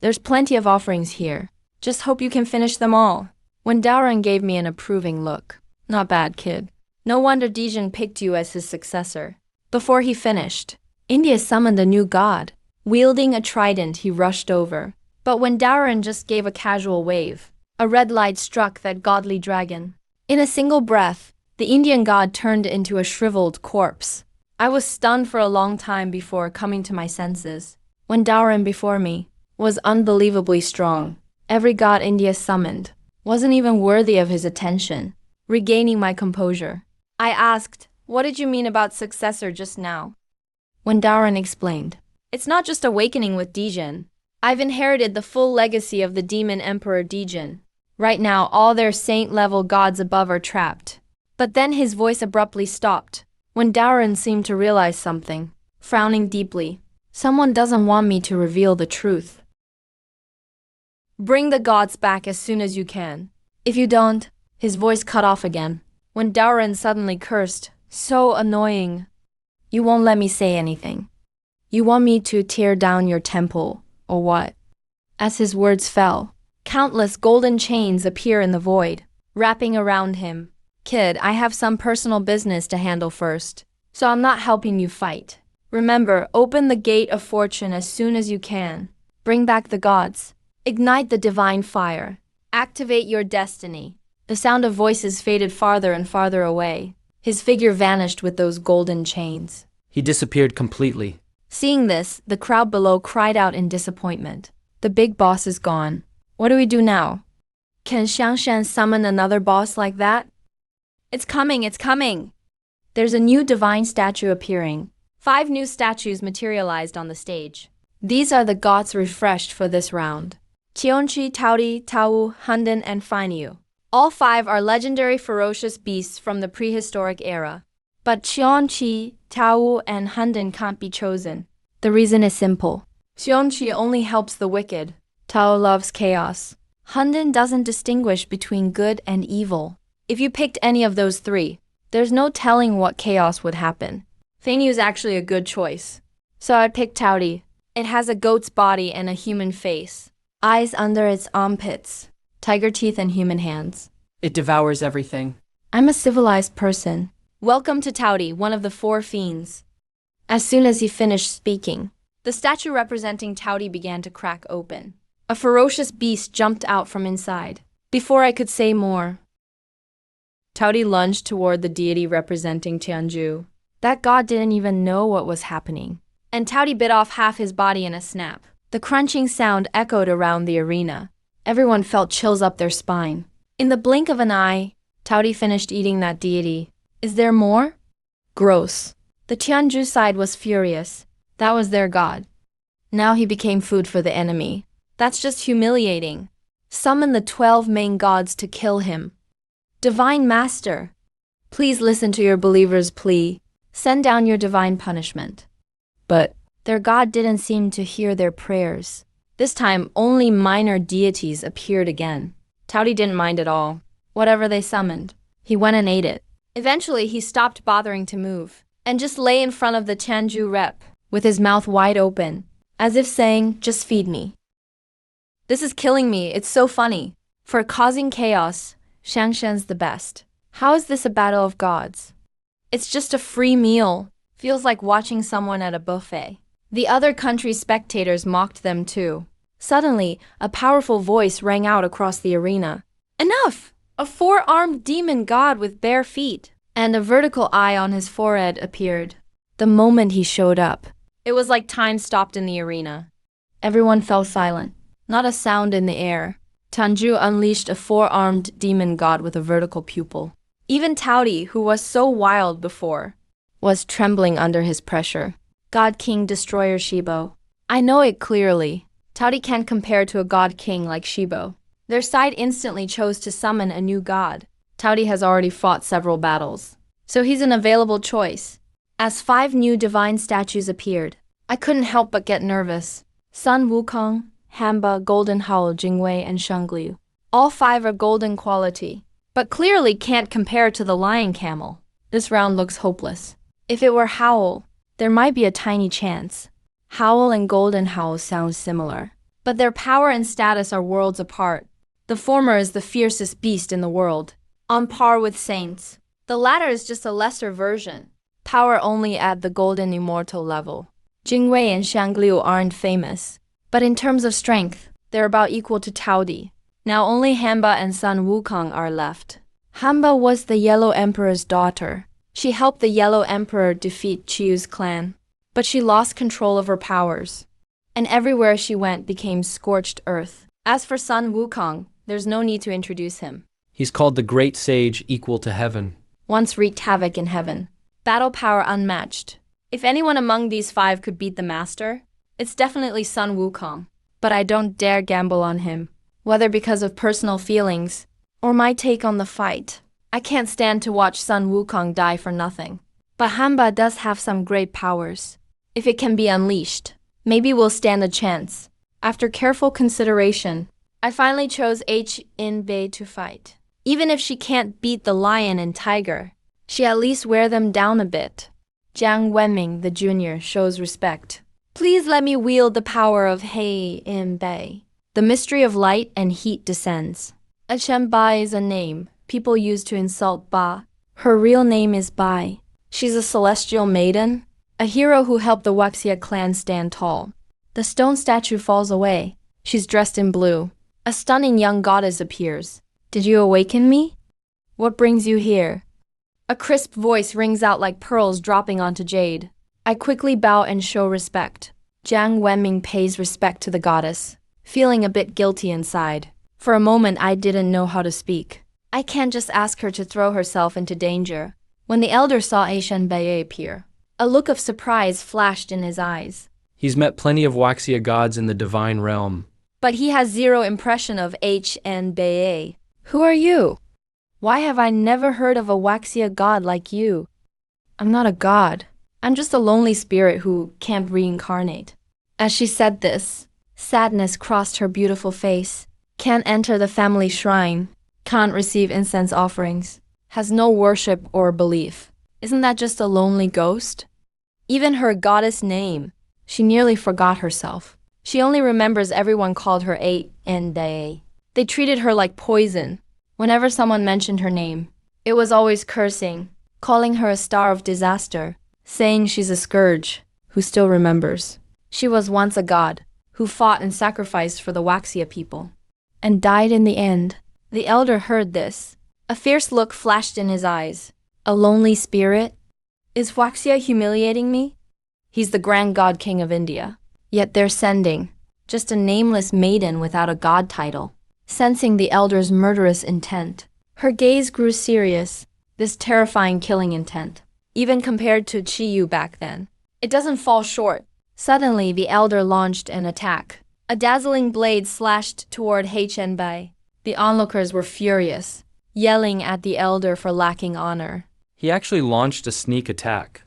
There's plenty of offerings here. Just hope you can finish them all." When Daoren gave me an approving look. "Not bad, kid. No wonder Dijin picked you as his successor." Before he finished, India summoned a new god. Wielding a trident, he rushed over. But when Daoren just gave a casual wave, a red light struck that godly dragon. In a single breath, the Indian god turned into a shriveled corpse. I was stunned for a long time before coming to my senses. When Daoren before me was unbelievably strong. Every god India summoned wasn't even worthy of his attention. Regaining my composure, I asked, "What did you mean about successor just now?" When Daoren explained, "It's not just awakening with Dijin. I've inherited the full legacy of the demon emperor Dijin. Right now, all their saint-level gods above are trapped." But then his voice abruptly stopped. When Daoren seemed to realize something, frowning deeply. "Someone doesn't want me to reveal the truth. Bring the gods back as soon as you can. If you don't..." His voice cut off again. When Daoren suddenly cursed, "So annoying. You won't let me say anything. You want me to tear down your temple, or what?" As his words fell, countless golden chains appear in the void, wrapping around him. "Kid, I have some personal business to handle first, so I'm not helping you fight. Remember, open the gate of fortune as soon as you can. Bring back the gods. Ignite the divine fire. Activate your destiny." The sound of voices faded farther and farther away. His figure vanished with those golden chains. He disappeared completely. Seeing this, the crowd below cried out in disappointment. "The big boss is gone. What do we do now? Can Xiangshan summon another boss like that?" It's coming! There's a new divine statue appearing. 5 new statues materialized on the stage. These are the gods refreshed for this round. Tionchi, Tauri, Tau, Hunden, and Fainyu. All 5 are legendary ferocious beasts from the prehistoric era. But Tionchi, Tau, and Hunden can't be chosen. The reason is simple. Tionchi only helps the wicked. Tau loves chaos. Hunden doesn't distinguish between good and evil. If you picked any of those 3, there's no telling what chaos would happen. Feng is actually a good choice. So I'd pick Taudi. It has a goat's body and a human face. Eyes under its armpits. Tiger teeth and human hands. It devours everything. I'm a civilized person. Welcome to Taudi, one of the four fiends. As soon as he finished speaking, the statue representing Taudi began to crack open. A ferocious beast jumped out from inside. Before I could say more, Taudi lunged toward the deity representing Tianju. That god didn't even know what was happening. And Taudi bit off half his body in a snap. The crunching sound echoed around the arena. Everyone felt chills up their spine. In the blink of an eye, Taudi finished eating that deity. Is there more? Gross. The Tianju side was furious. That was their god. Now he became food for the enemy. That's just humiliating. Summon the 12 main gods to kill him. Divine Master, please listen to your believer's plea. Send down your divine punishment. But their god didn't seem to hear their prayers. This time, only minor deities appeared again. Taudi didn't mind at all. Whatever they summoned, he went and ate it. Eventually, he stopped bothering to move and just lay in front of the Tianju rep with his mouth wide open, as if saying, just feed me. This is killing me, it's so funny. For causing chaos, Shangshan's the best. How is this a battle of gods? It's just a free meal. Feels like watching someone at a buffet. The other country's spectators mocked them too. Suddenly, a powerful voice rang out across the arena. Enough! A four-armed demon god with bare feet and a vertical eye on his forehead appeared. The moment he showed up, it was like time stopped in the arena. Everyone fell silent. Not a sound in the air. Tianju unleashed a four-armed demon god with a vertical pupil. Even Taudi, who was so wild before, was trembling under his pressure. God King Destroyer Shibo. I know it clearly. Taudi can't compare to a god king like Shibo. Their side instantly chose to summon a new god. Taudi has already fought several battles, so he's an available choice. As 5 new divine statues appeared, I couldn't help but get nervous. Sun Wukong, Hamba, Golden Howl, Jingwei, and Shengliu. All 5 are golden quality, but clearly can't compare to the lion camel. This round looks hopeless. If it were Howl, there might be a tiny chance. Howl and Golden Howl sound similar, but their power and status are worlds apart. The former is the fiercest beast in the world, on par with saints. The latter is just a lesser version, power only at the golden immortal level. Jingwei and Shengliu aren't famous, but in terms of strength, they're about equal to Taudi. Now only Hamba and Sun Wukong are left. Hamba was the Yellow Emperor's daughter. She helped the Yellow Emperor defeat Chiu's clan, but she lost control of her powers, and everywhere she went became scorched earth. As for Sun Wukong, there's no need to introduce him. He's called the Great Sage equal to heaven. Once wreaked havoc in heaven. Battle power unmatched. If anyone among these 5 could beat the master, it's definitely Sun Wukong. But I don't dare gamble on him, whether because of personal feelings or my take on the fight. I can't stand to watch Sun Wukong die for nothing. But Hamba does have some great powers. If it can be unleashed, maybe we'll stand a chance. After careful consideration, I finally chose Envied to fight. Even if she can't beat the lion and tiger, she at least wear them down a bit. Jiang Wenming, the junior, shows respect. Please let me wield the power of Envied. The mystery of light and heat descends. Achen Bai is a name people use to insult Ba. Her real name is Bai. She's a celestial maiden, a hero who helped the Wuxia clan stand tall. The stone statue falls away. She's dressed in blue. A stunning young goddess appears. Did you awaken me? What brings you here? A crisp voice rings out like pearls dropping onto jade. I quickly bow and show respect. Jiang Wenming pays respect to the goddess, feeling a bit guilty inside. For a moment, I didn't know how to speak. I can't just ask her to throw herself into danger. When the elder saw Envied appear, a look of surprise flashed in his eyes. He's met plenty of Wuxia gods in the divine realm, but he has zero impression of Envied. Who are you? Why have I never heard of a Wuxia god like you? I'm not a god. I'm just a lonely spirit who can't reincarnate. As she said this, sadness crossed her beautiful face. Can't enter the family shrine. Can't receive incense offerings. Has no worship or belief. Isn't that just a lonely ghost? Even her goddess name. She nearly forgot herself. She only remembers everyone called her A and Day. They treated her like poison. Whenever someone mentioned her name, it was always cursing, calling her a star of disaster, saying she's a scourge, who still remembers. She was once a god, who fought and sacrificed for the Waxia people, and died in the end. The elder heard this. A fierce look flashed in his eyes. A lonely spirit? Is Waxia humiliating me? He's the grand god king of India. Yet they're sending just a nameless maiden without a god title. Sensing the elder's murderous intent, her gaze grew serious, this terrifying killing intent. Even compared to Chiyu back then, it doesn't fall short. Suddenly, the elder launched an attack. A dazzling blade slashed toward Bai. The onlookers were furious, yelling at the elder for lacking honor. He actually launched a sneak attack.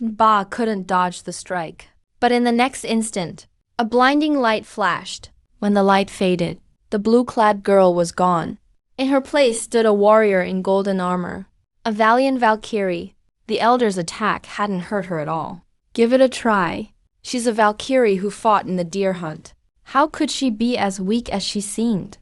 Ba couldn't dodge the strike. But in the next instant, a blinding light flashed. When the light faded, the blue-clad girl was gone. In her place stood a warrior in golden armor, a valiant Valkyrie. The elder's attack hadn't hurt her at all. Give it a try. She's a Valkyrie who fought in the deer hunt. How could she be as weak as she seemed?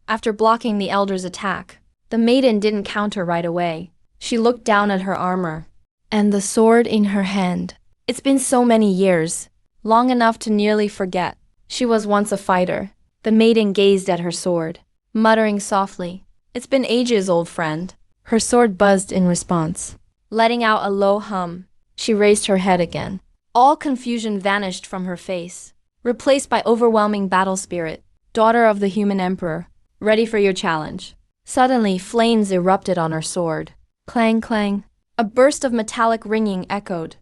After blocking the elder's attack, the maiden didn't counter right away. She looked down at her armor and the sword in her hand. It's been so many years, long enough to nearly forget. She was once a fighter. The maiden gazed at her sword, muttering softly, "It's been ages, old friend." Her sword buzzed in response. Letting out a low hum, she raised her head again. All confusion vanished from her face, replaced by overwhelming battle spirit. Daughter of the human emperor, ready for your challenge. Suddenly, flames erupted on her sword. Clang, clang. A burst of metallic ringing echoed.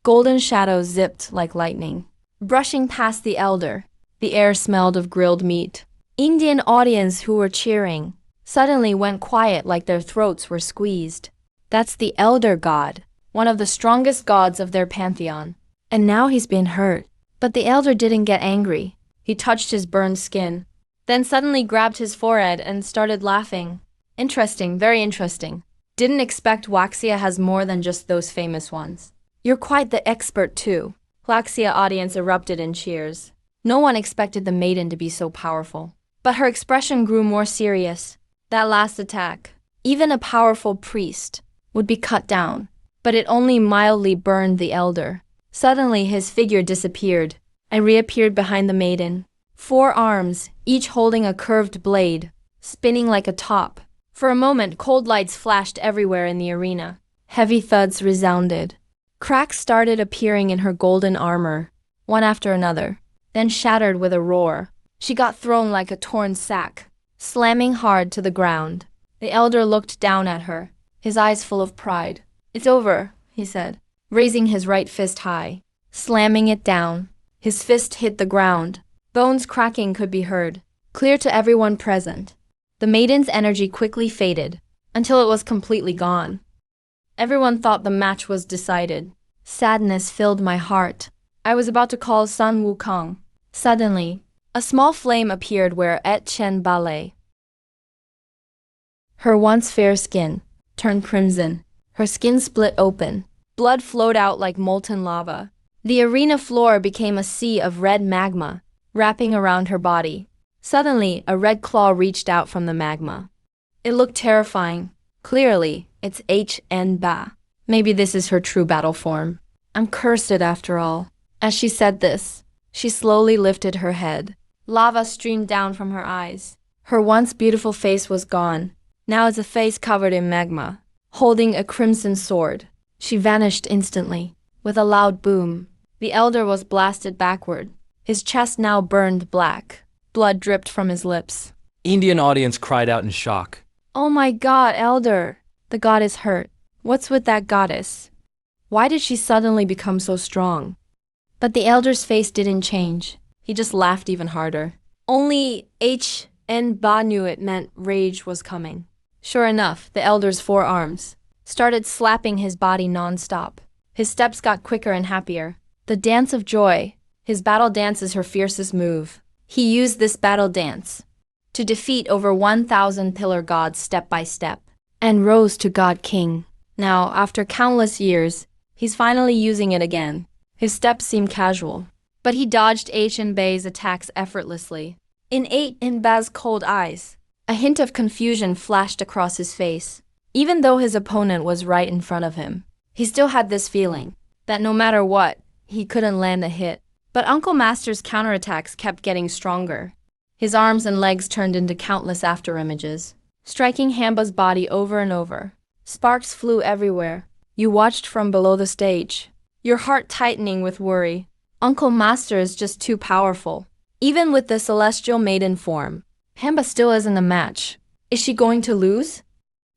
Golden shadows zipped like lightning, brushing past the elder. The air smelled of grilled meat. Indian audience who were cheering suddenly went quiet like their throats were squeezed. That's the elder god, one of the strongest gods of their pantheon. And now he's been hurt. But the elder didn't get angry. He touched his burned skin, then suddenly grabbed his forehead and started laughing. Interesting, very interesting. Didn't expect Waxia has more than just those famous ones. You're quite the expert too. Waxia audience erupted in cheers. No one expected the maiden to be so powerful. But her expression grew more serious. That last attack, even a powerful priest, would be cut down. But it only mildly burned the elder. Suddenly his figure disappeared and reappeared behind the maiden. 4 arms, each holding a curved blade, spinning like a top. For a moment, cold lights flashed everywhere in the arena. Heavy thuds resounded. Cracks started appearing in her golden armor, one after another, then shattered with a roar. She got thrown like a torn sack, slamming hard to the ground. The elder looked down at her, his eyes full of pride. "It's over," he said, raising his right fist high, slamming it down. His fist hit the ground. Bones cracking could be heard, clear to everyone present. The maiden's energy quickly faded, until it was completely gone. Everyone thought the match was decided. Sadness filled my heart. I was about to call Sun Wukong. Suddenly, a small flame appeared where Et Chen Ba lay. Her once fair skin turned crimson. Her skin split open. Blood flowed out like molten lava. The arena floor became a sea of red magma, wrapping around her body. Suddenly, a red claw reached out from the magma. It looked terrifying. Clearly, it's H.N. Ba. Maybe this is her true battle form. I'm cursed after all. As she said this, she slowly lifted her head. Lava streamed down from her eyes. Her once beautiful face was gone. Now it's a face covered in magma, holding a crimson sword. She vanished instantly. With a loud boom, the elder was blasted backward. His chest now burned black. Blood dripped from his lips. Indian audience cried out in shock. "Oh my god, elder! The god is hurt. What's with that goddess? Why did she suddenly become so strong?" But the elder's face didn't change. He just laughed even harder. Only H.N. Ba knew it meant rage was coming. Sure enough, the elder's 4 arms started slapping his body non-stop. His steps got quicker and happier. The dance of joy. His battle dance is her fiercest move. He used this battle dance to defeat over 1,000 pillar gods step by step, and rose to God King. Now, after countless years, He's finally using it again. His steps seem casual, but he dodged Invied's attacks effortlessly. In Invied's cold eyes, a hint of confusion flashed across his face. Even though his opponent was right in front of him, he still had this feeling that no matter what, he couldn't land a hit. But Uncle Master's counterattacks kept getting stronger. His arms and legs turned into countless afterimages, striking Hanba's body over and over. Sparks flew everywhere. You watched from below the stage, your heart tightening with worry. Uncle Master is just too powerful. Even with the celestial maiden form, Hanba still isn't a match. Is she going to lose?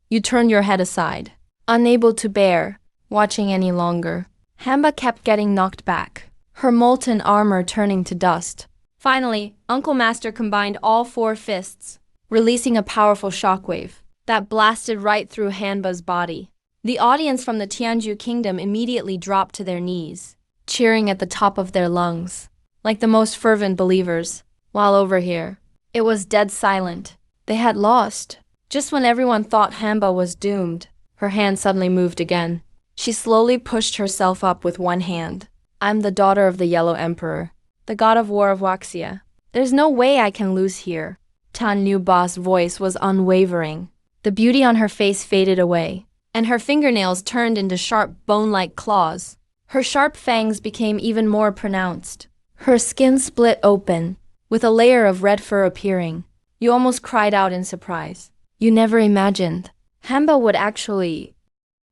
You turned your head aside, unable to bear watching any longer. Hanba kept getting knocked back, her molten armor turning to dust. Finally, Uncle Master combined all four fists, releasing a powerful shockwave that blasted right through Hanba's body. The audience from the Tianju kingdom immediately dropped to their knees, cheering at the top of their lungs, like the most fervent believers, while over here, it was dead silent. They had lost. Just when everyone thought Hanba was doomed, her hand suddenly moved again. She slowly pushed herself up with one hand. I'm the daughter of the Yellow Emperor, the god of war of Waxia. There's no way I can lose here. Tan Liu Ba's voice was unwavering. The beauty on her face faded away, and her fingernails turned into sharp bone-like claws. Her sharp fangs became even more pronounced. Her skin split open, with a layer of red fur appearing. You almost cried out in surprise. You never imagined Hanba would actually...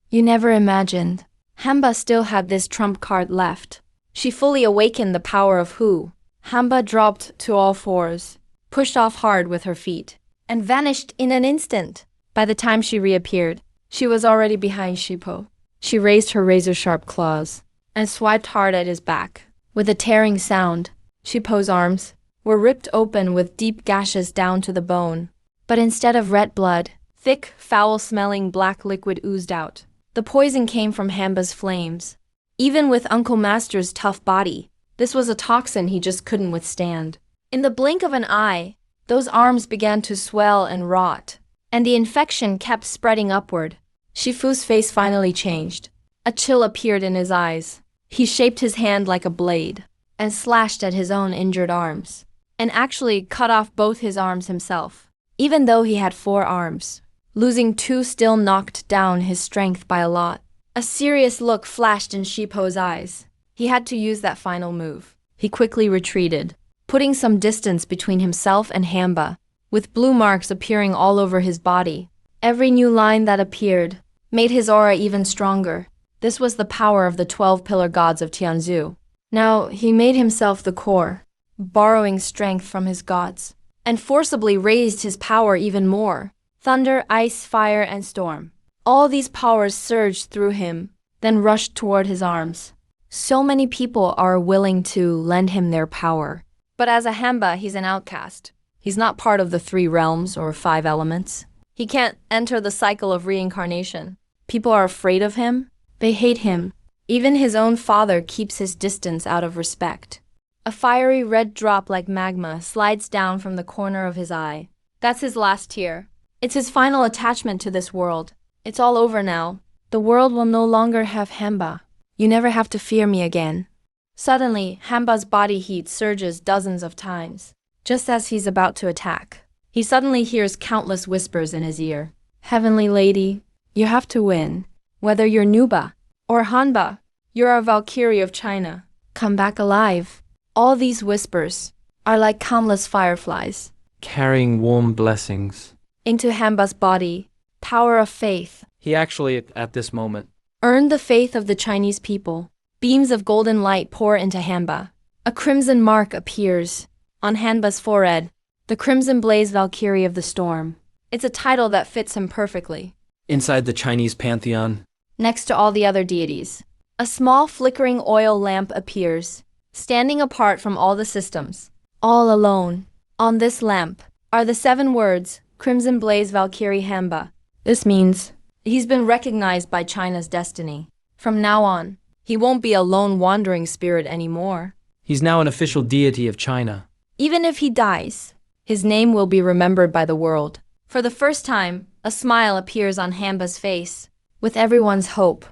You never imagined Hanba still had this trump card left. She fully awakened the power of Hu. Hanba dropped to all fours, pushed off hard with her feet, and vanished in an instant. By the time she reappeared, she was already behind Shipo. She raised her razor-sharp claws and swiped hard at his back. With a tearing sound, Shipo's arms were ripped open with deep gashes down to the bone. But instead of red blood, thick, foul-smelling black liquid oozed out. The poison came from Hanba's flames. Even with Uncle Master's tough body, this was a toxin he just couldn't withstand. In the blink of an eye, those arms began to swell and rot, and the infection kept spreading upward. Shifu's face finally changed. A chill appeared in his eyes. He shaped his hand like a blade and slashed at his own injured arms, and actually cut off both his arms himself. Even though he had 4 arms, losing 2 still knocked down his strength by a lot. A serious look flashed in Shipo's eyes. He had to use that final move. He quickly retreated, putting some distance between himself and Hanba, with blue marks appearing all over his body. Every new line that appeared made his aura even stronger. This was the power of the 12 pillar gods of Tianzu. Now he made himself the core, borrowing strength from his gods, and forcibly raised his power even more. Thunder, ice, fire, and storm. All these powers surged through him, then rushed toward his arms. So many people are willing to lend him their power. But as a Hanba, he's an outcast. He's not part of the 3 realms or 5 elements. He can't enter the cycle of reincarnation. People are afraid of him. They hate him. Even his own father keeps his distance out of respect. A fiery red drop like magma slides down from the corner of his eye. That's his last tear. It's his final attachment to this world. It's all over now. The world will no longer have Hanba. You never have to fear me again. Suddenly, Hanba's body heat surges dozens of times. Just as he's about to attack, he suddenly hears countless whispers in his ear. Heavenly Lady, you have to win. Whether you're Nuba or Hanba, you're a Valkyrie of China. Come back alive. All these whispers are like countless fireflies, carrying warm blessings into Hanba's body. Power of faith. He actually, at this moment, earned the faith of the Chinese people. Beams of golden light pour into Hanba. A crimson mark appears on Hanba's forehead. The Crimson Blaze Valkyrie of the Storm. It's a title that fits him perfectly. Inside the Chinese pantheon, next to all the other deities, a small flickering oil lamp appears, standing apart from all the systems. All alone. On this lamp are the 7 words, Crimson Blaze Valkyrie Hanba. This means he's been recognized by China's destiny. From now on, he won't be a lone wandering spirit anymore. He's now an official deity of China. Even if he dies, his name will be remembered by the world. For the first time, a smile appears on Hanba's face, with everyone's hope.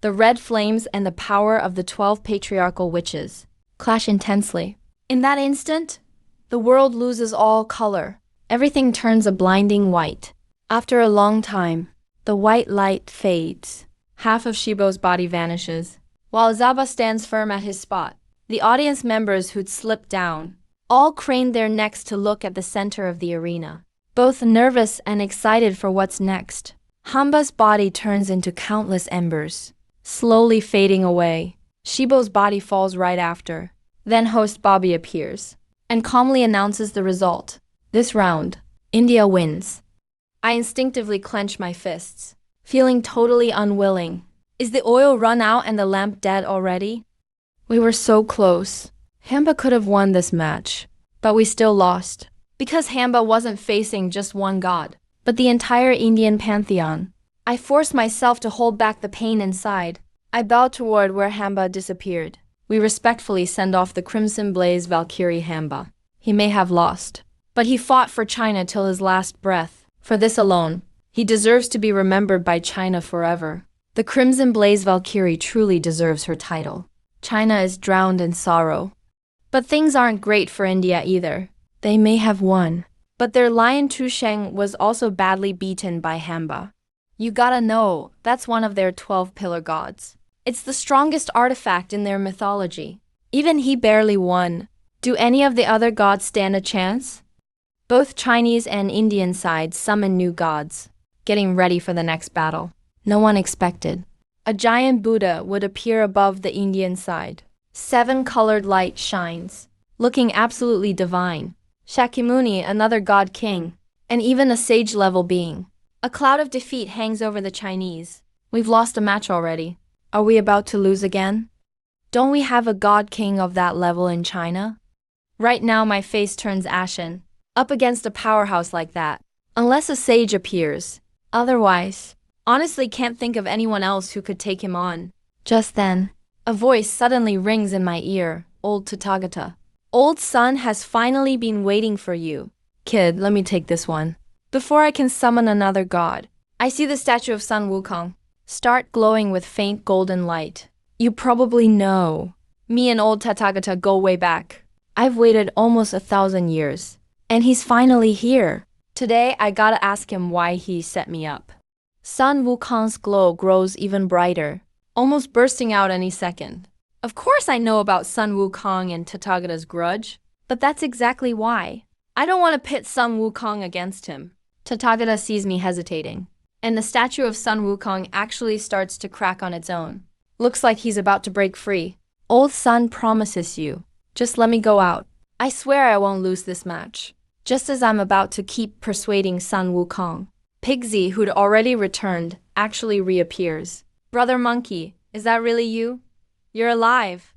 The red flames and the power of the 12 patriarchal witches clash intensely. In that instant, the world loses all color. Everything turns a blinding white. After a long time, the white light fades. Half of Shibo's body vanishes, while Zaba stands firm at his spot. The audience members who'd slipped down all craned their necks to look at the center of the arena, both nervous and excited for what's next. Hamba's body turns into countless embers, slowly fading away. Shibo's body falls right after. Then host Bobby appears and calmly announces the result. This round, India wins. I instinctively clench my fists, feeling totally unwilling. Is the oil run out and the lamp dead already? We were so close. Hamba could have won this match, but we still lost. Because Hamba wasn't facing just one god, but the entire Indian pantheon. I forced myself to hold back the pain inside. I bowed toward where Hamba disappeared. We respectfully send off the Crimson Blaze Valkyrie Hamba. He may have lost, but he fought for China till his last breath. For this alone, he deserves to be remembered by China forever. The Crimson Blaze Valkyrie truly deserves her title. China is drowned in sorrow. But things aren't great for India either. They may have won, but their lion Tusheng was also badly beaten by Hamba. You gotta know, that's one of their 12 pillar gods. It's the strongest artifact in their mythology. Even he barely won. Do any of the other gods stand a chance? Both Chinese and Indian sides summon new gods, getting ready for the next battle. No one expected. A giant Buddha would appear above the Indian side. 7-colored light shines, looking absolutely divine. Shakyamuni, another god king, and even a sage-level being. A cloud of defeat hangs over the Chinese. We've lost a match already. Are we about to lose again? Don't we have a god king of that level in China? Right now my face turns ashen, up against a powerhouse like that. Unless a sage appears. Otherwise, honestly can't think of anyone else who could take him on. Just then, a voice suddenly rings in my ear. Old Tathagata. Old son has finally been waiting for you. Kid, let me take this one. Before I can summon another god, I see the statue of Sun Wukong start glowing with faint golden light. You probably know. Me and old Tathagata go way back. I've waited almost 1,000 years. And he's finally here. Today, I gotta ask him why he set me up. Sun Wukong's glow grows even brighter, almost bursting out any second. Of course I know about Sun Wukong and Tathagata's grudge, but that's exactly why. I don't want to pit Sun Wukong against him. Tathagata sees me hesitating, and the statue of Sun Wukong actually starts to crack on its own. Looks like he's about to break free. Old Sun promises you. Just let me go out. I swear I won't lose this match. Just as I'm about to keep persuading Sun Wukong, Pigsy, who'd already returned, actually reappears. Brother Monkey, is that really you? You're alive.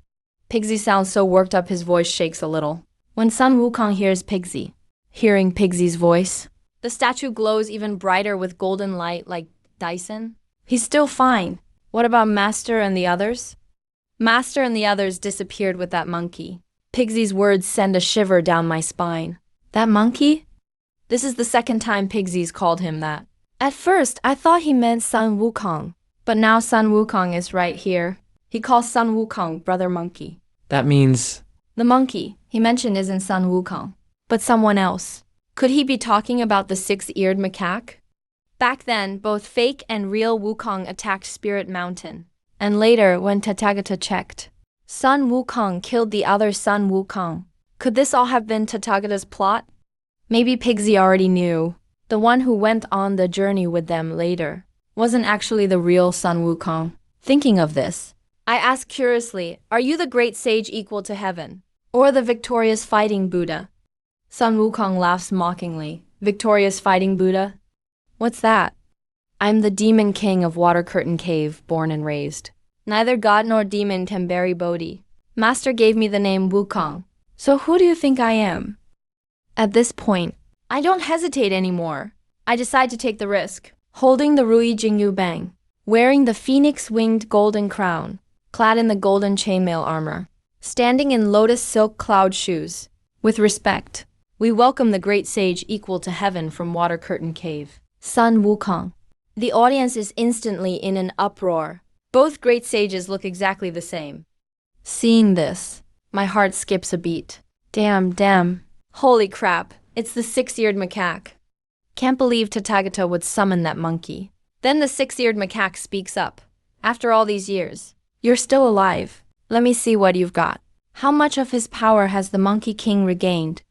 Pigsy sounds so worked up his voice shakes a little. When Sun Wukong hears Pigsy, hearing Pigsy's voice, the statue glows even brighter with golden light like Dyson. He's still fine. What about Master and the others? Master and the others disappeared with that monkey. Pigsy's words send a shiver down my spine. That monkey? This is the second time Pigsy's called him that. At first, I thought he meant Sun Wukong, but now Sun Wukong is right here. He calls Sun Wukong Brother Monkey. That means... The monkey he mentioned isn't Sun Wukong, but someone else. Could he be talking about the 6-eared macaque? Back then, both fake and real Wukong attacked Spirit Mountain. And later, when Tathagata checked, Sun Wukong killed the other Sun Wukong. Could this all have been Tathagata's plot? Maybe Pigsy already knew. The one who went on the journey with them later wasn't actually the real Sun Wukong. Thinking of this, I asked curiously, are you the great sage equal to heaven? Or the victorious fighting Buddha? Sun Wukong laughs mockingly. Victorious fighting Buddha? What's that? I'm the demon king of Water Curtain Cave, born and raised. Neither god nor demon can bury Bodhi. Master gave me the name Wukong. So who do you think I am? At this point, I don't hesitate anymore. I decide to take the risk. Holding the Rui Jingyu Bang, wearing the phoenix-winged golden crown, clad in the golden chainmail armor, standing in lotus silk cloud shoes. With respect, we welcome the great sage equal to heaven from Water Curtain Cave, Sun Wukong. The audience is instantly in an uproar. Both great sages look exactly the same. Seeing this, my heart skips a beat. Damn. Holy crap, it's the six-eared macaque. Can't believe Tathagata would summon that monkey. Then the six-eared macaque speaks up. After all these years, you're still alive. Let me see what you've got. How much of his power has the Monkey King regained?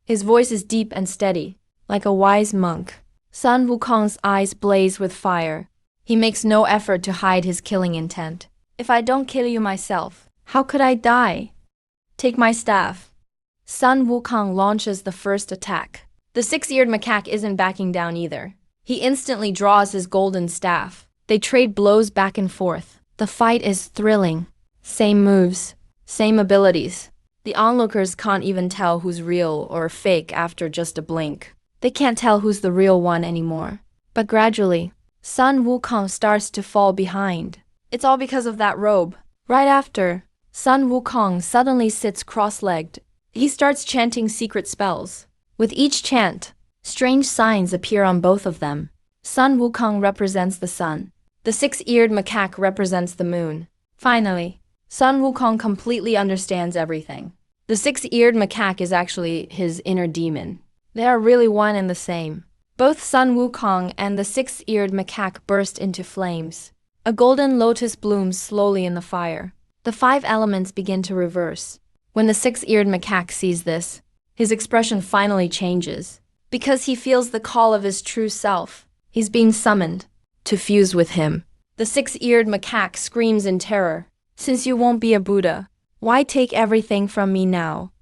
His voice is deep and steady, like a wise monk. Sun Wukong's eyes blaze with fire. He makes no effort to hide his killing intent. If I don't kill you myself, how could I die? Take my staff. Sun Wukong launches the first attack. The six-eared macaque isn't backing down either. He instantly draws his golden staff. They trade blows back and forth. The fight is thrilling. Same moves, same abilities. The onlookers can't even tell who's real or fake after just a blink. They can't tell who's the real one anymore. But gradually, Sun Wukong starts to fall behind. It's all because of that robe. Right after, Sun Wukong suddenly sits cross-legged. He starts chanting secret spells. With each chant, strange signs appear on both of them. Sun Wukong represents the sun. The six-eared macaque represents the moon. Finally, Sun Wukong completely understands everything. The six-eared macaque is actually his inner demon. They are really one and the same. Both Sun Wukong and the six-eared macaque burst into flames. A golden lotus blooms slowly in the fire. The five elements begin to reverse. When the six-eared macaque sees this, his expression finally changes. Because he feels the call of his true self. He's being summoned to fuse with him. The six-eared macaque screams in terror. Since you won't be a Buddha, why take everything from me now?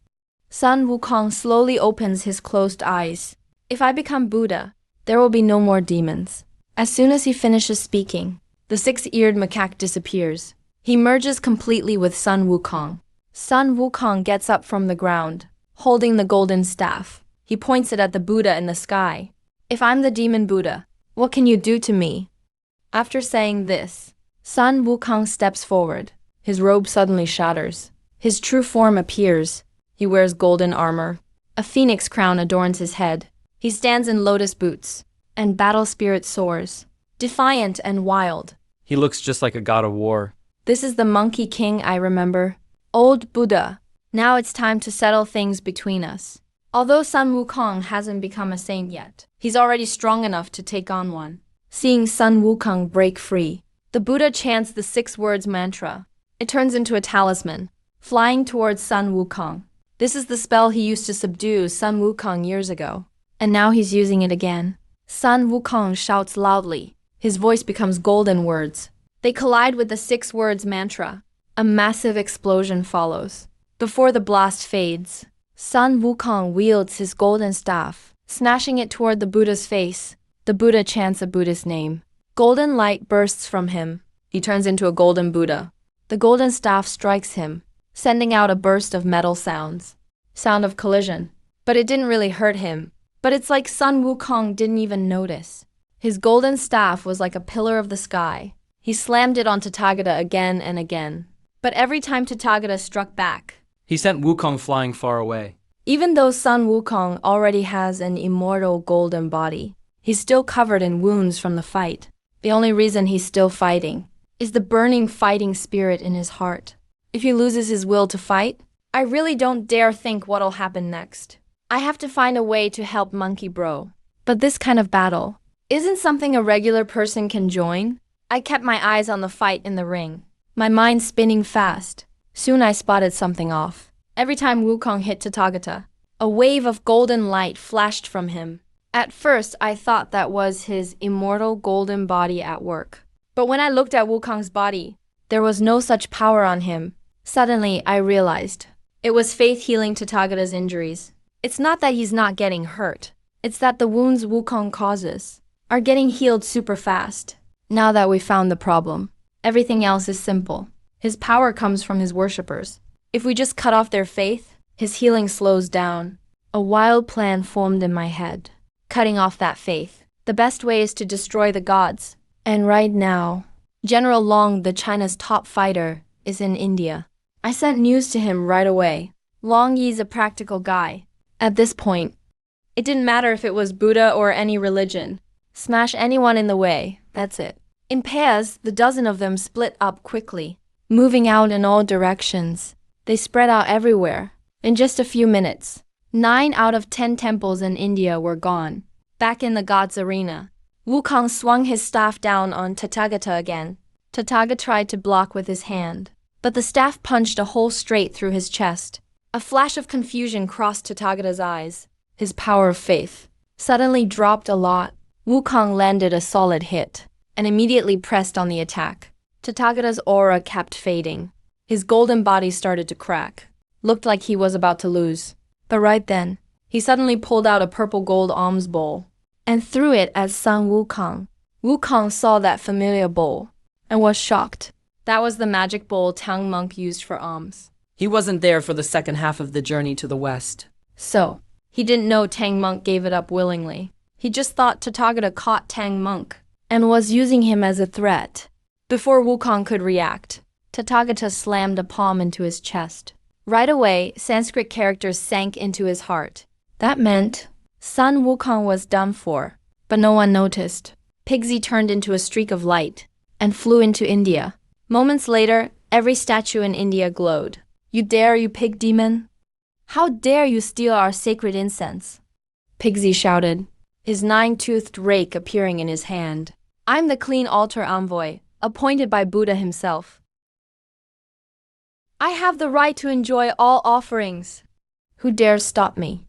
Sun Wukong slowly opens his closed eyes. If I become Buddha, there will be no more demons. As soon as he finishes speaking, the six-eared macaque disappears. He merges completely with Sun Wukong. Sun Wukong gets up from the ground, holding the golden staff. He points it at the Buddha in the sky. If I'm the demon Buddha, what can you do to me? After saying this, Sun Wukong steps forward. His robe suddenly shatters. His true form appears. He wears golden armor. A phoenix crown adorns his head. He stands in lotus boots, and battle spirit soars, defiant and wild. He looks just like a god of war. This is the Monkey King I remember. Old Buddha. Now it's time to settle things between us. Although Sun Wukong hasn't become a saint yet, he's already strong enough to take on one. Seeing Sun Wukong break free, the Buddha chants the 6 words mantra. It turns into a talisman, flying towards Sun Wukong. This is the spell he used to subdue Sun Wukong years ago. And now he's using it again. Sun Wukong shouts loudly. His voice becomes golden words. They collide with the 6 words mantra. A massive explosion follows. Before the blast fades, Sun Wukong wields his golden staff, smashing it toward the Buddha's face. The Buddha chants a Buddhist name. Golden light bursts from him. He turns into a golden Buddha. The golden staff strikes him, sending out a burst of metal sounds. Sound of collision. But it didn't really hurt him. But it's like Sun Wukong didn't even notice. His golden staff was like a pillar of the sky. He slammed it on Tathagata again and again. But every time Tathagata struck back, He sent Wukong flying far away. even though Sun Wukong already has an immortal golden body, he's still covered in wounds from the fight. The only reason he's still fighting is the burning fighting spirit in his heart. If he loses his will to fight, I really don't dare think what'll happen next. I have to find a way to help Monkey Bro. But this kind of battle isn't something a regular person can join. I kept my eyes on the fight in the ring, my mind spinning fast. Soon I spotted something off. Every time Wukong hit Tathagata, a wave of golden light flashed from him. At first, I thought that was his immortal golden body at work. But when I looked at Wukong's body, there was no such power on him. Suddenly, I realized it was faith healing Tathagata's injuries. It's not that he's not getting hurt. It's that the wounds Wukong causes are getting healed super fast. Now that we found the problem, everything else is simple. His power comes from his worshippers. If we just cut off their faith, his healing slows down. A wild plan formed in my head. Cutting off that faith. The best way is to destroy the gods. And right now, General Long, the China's top fighter, is in India. I sent news to him right away. Long Yi's a practical guy. At this point, it didn't matter if it was Buddha or any religion. Smash anyone in the way, that's it. In pairs, the dozen of them split up quickly, moving out in all directions. They spread out everywhere. In just a few minutes, 9 out of 10 temples in India were gone. Back in the gods' arena, Wukong swung his staff down on Tathagata again. Tathagata tried to block with his hand, but the staff punched a hole straight through his chest. A flash of confusion crossed Tathagata's eyes. His power of faith suddenly dropped a lot. Wukong landed a solid hit and immediately pressed on the attack. Tathagata's aura kept fading. His golden body started to crack. Looked like he was about to lose. But right then, he suddenly pulled out a purple gold alms bowl and threw it at Sun Wukong. Wukong saw that familiar bowl and was shocked. That was the magic bowl Tang Monk used for alms. He wasn't there for the second half of the journey to the west. So, he didn't know Tang Monk gave it up willingly. He just thought Tathagata caught Tang Monk and was using him as a threat. Before Wukong could react, Tathagata slammed a palm into his chest. Right away, Sanskrit characters sank into his heart. That meant Sun Wukong was done for, but no one noticed. Pigsy turned into a streak of light and flew into India. Moments later, every statue in India glowed. You dare, you pig demon? How dare you steal our sacred incense? Pigsy shouted, his 9-toothed rake appearing in his hand. I'm the clean altar envoy, appointed by Buddha himself. I have the right to enjoy all offerings. Who dares stop me?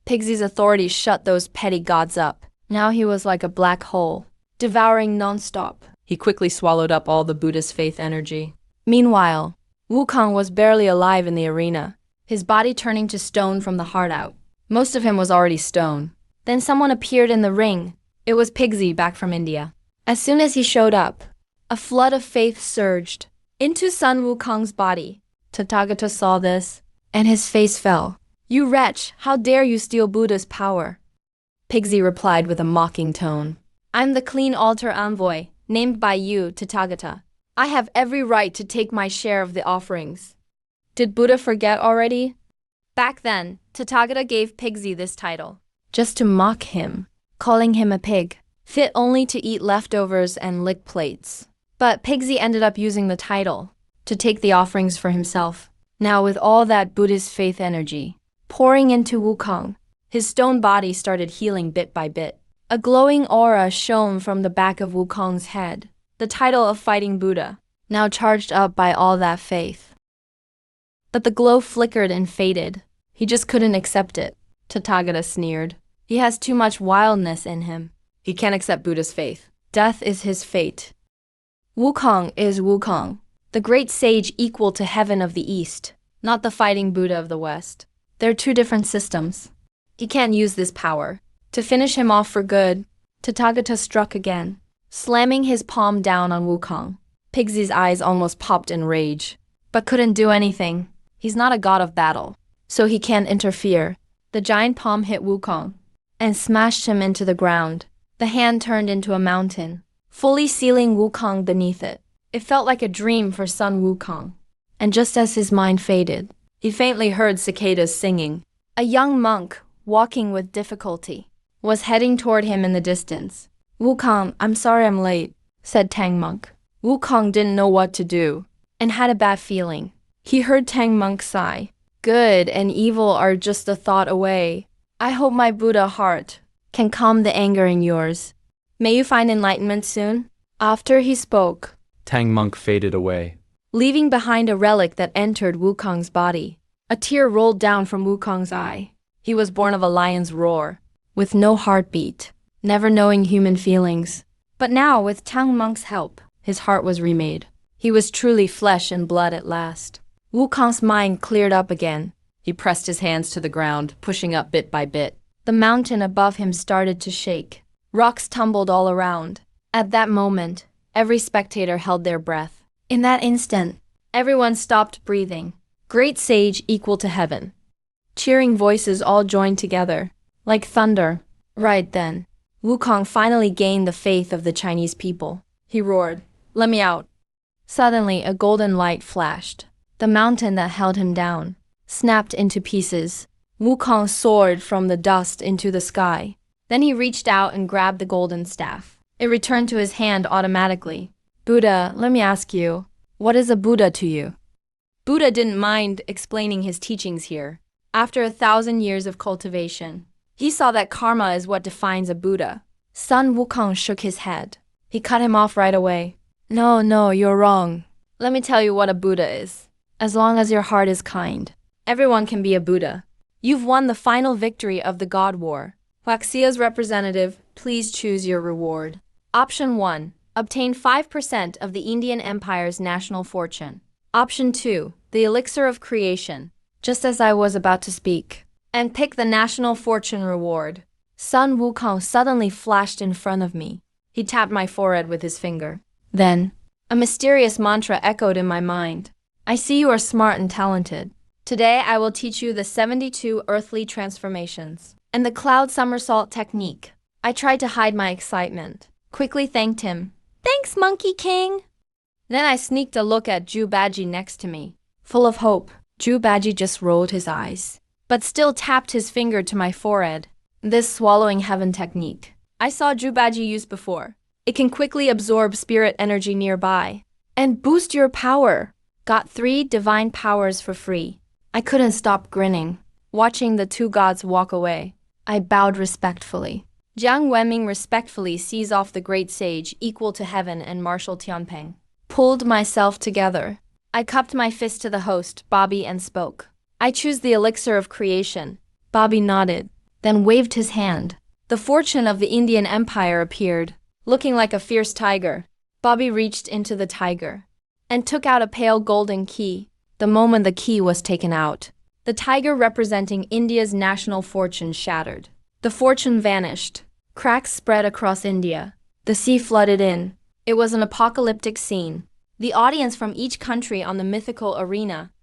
Pigsy's authority shut those petty gods up. Now he was like a black hole, devouring non-stop. He quickly swallowed up all the Buddhist faith energy. Meanwhile, Wukong was barely alive in the arena, his body turning to stone from the heart out. Most of him was already stone. Then someone appeared in the ring. It was Pigsy back from India. As soon as he showed up, a flood of faith surged into Sun Wukong's body. Tathagata saw this, and his face fell. You wretch, how dare you steal Buddha's power? Pigsy replied with a mocking tone. I'm the clean altar envoy, named by you, Tathagata. I have every right to take my share of the offerings. Did Buddha forget already? Back then, Tathagata gave Pigsy this title, just to mock him, calling him a pig, fit only to eat leftovers and lick plates. But Pigsy ended up using the title to take the offerings for himself. Now with all that Buddhist faith energy pouring into Wukong, his stone body started healing bit by bit. A glowing aura shone from the back of Wukong's head, the title of Fighting Buddha, now charged up by all that faith. But the glow flickered and faded. He just couldn't accept it. Tathagata sneered. He has too much wildness in him. He can't accept Buddha's faith. Death is his fate. Wukong is Wukong, the great sage equal to heaven of the East, not the Fighting Buddha of the West. They're two different systems. He can't use this power. To finish him off for good, Tathagata struck again, slamming his palm down on Wukong. Pigsy's eyes almost popped in rage, but couldn't do anything. He's not a god of battle, so he can't interfere. The giant palm hit Wukong and smashed him into the ground. The hand turned into a mountain, fully sealing Wukong beneath it. It felt like a dream for Sun Wukong. And just as his mind faded, he faintly heard cicadas singing. A young monk, walking with difficulty, was heading toward him in the distance. Wukong, I'm sorry I'm late, said Tang Monk. Wukong didn't know what to do and had a bad feeling. He heard Tang Monk sigh. Good and evil are just a thought away. I hope my Buddha heart can calm the anger in yours. May you find enlightenment soon. After he spoke, Tang Monk faded away, leaving behind a relic that entered Wukong's body. A tear rolled down from Wukong's eye. He was born of a lion's roar, with no heartbeat, never knowing human feelings. But now, with Tang Monk's help, his heart was remade. He was truly flesh and blood at last. Wukong's mind cleared up again. He pressed his hands to the ground, pushing up bit by bit. The mountain above him started to shake. Rocks tumbled all around. At that moment, every spectator held their breath. In that instant, everyone stopped breathing. Great sage equal to heaven. Cheering voices all joined together, like thunder. Right then, Wukong finally gained the faith of the Chinese people. He roared, "Let me out." Suddenly, a golden light flashed. The mountain that held him down snapped into pieces. Wukong soared from the dust into the sky. Then he reached out and grabbed the golden staff. It returned to his hand automatically. Buddha, let me ask you, what is a Buddha to you? Buddha didn't mind explaining his teachings here. After 1,000 years of cultivation, he saw that karma is what defines a Buddha. Sun Wukong shook his head. He cut him off right away. No, you're wrong. Let me tell you what a Buddha is. As long as your heart is kind, everyone can be a Buddha. You've won the final victory of the God War. Huaxia's representative, please choose your reward. Option 1. Obtain 5% of the Indian Empire's national fortune. Option 2. The elixir of creation. Just as I was about to speak. And pick the national fortune reward. Sun Wukong suddenly flashed in front of me. He tapped my forehead with his finger. Then, a mysterious mantra echoed in my mind. I see you are smart and talented. Today I will teach you the 72 earthly transformations and the cloud somersault technique. I tried to hide my excitement. Quickly thanked him. Thanks, Monkey King. Then I sneaked a look at Jubaji next to me. Full of hope, Jubaji just rolled his eyes, but still tapped his finger to my forehead. This swallowing heaven technique I saw Jubaji use before. It can quickly absorb spirit energy nearby and boost your power. Got 3 divine powers for free. I couldn't stop grinning, watching the 2 gods walk away. I bowed respectfully. Jiang Wenming respectfully sees off the great sage equal to heaven and Marshal Tianping. Pulled myself together. I cupped my fist to the host, Bobby, and spoke. I choose the elixir of creation. Bobby nodded, then waved his hand. The fortune of the Indian Empire appeared, looking like a fierce tiger. Bobby reached into the tiger and took out a pale golden key. The moment the key was taken out, the tiger representing India's national fortune shattered. The fortune vanished. Cracks spread across India. The sea flooded in. It was an apocalyptic scene. The audience from each country on the mythical arena.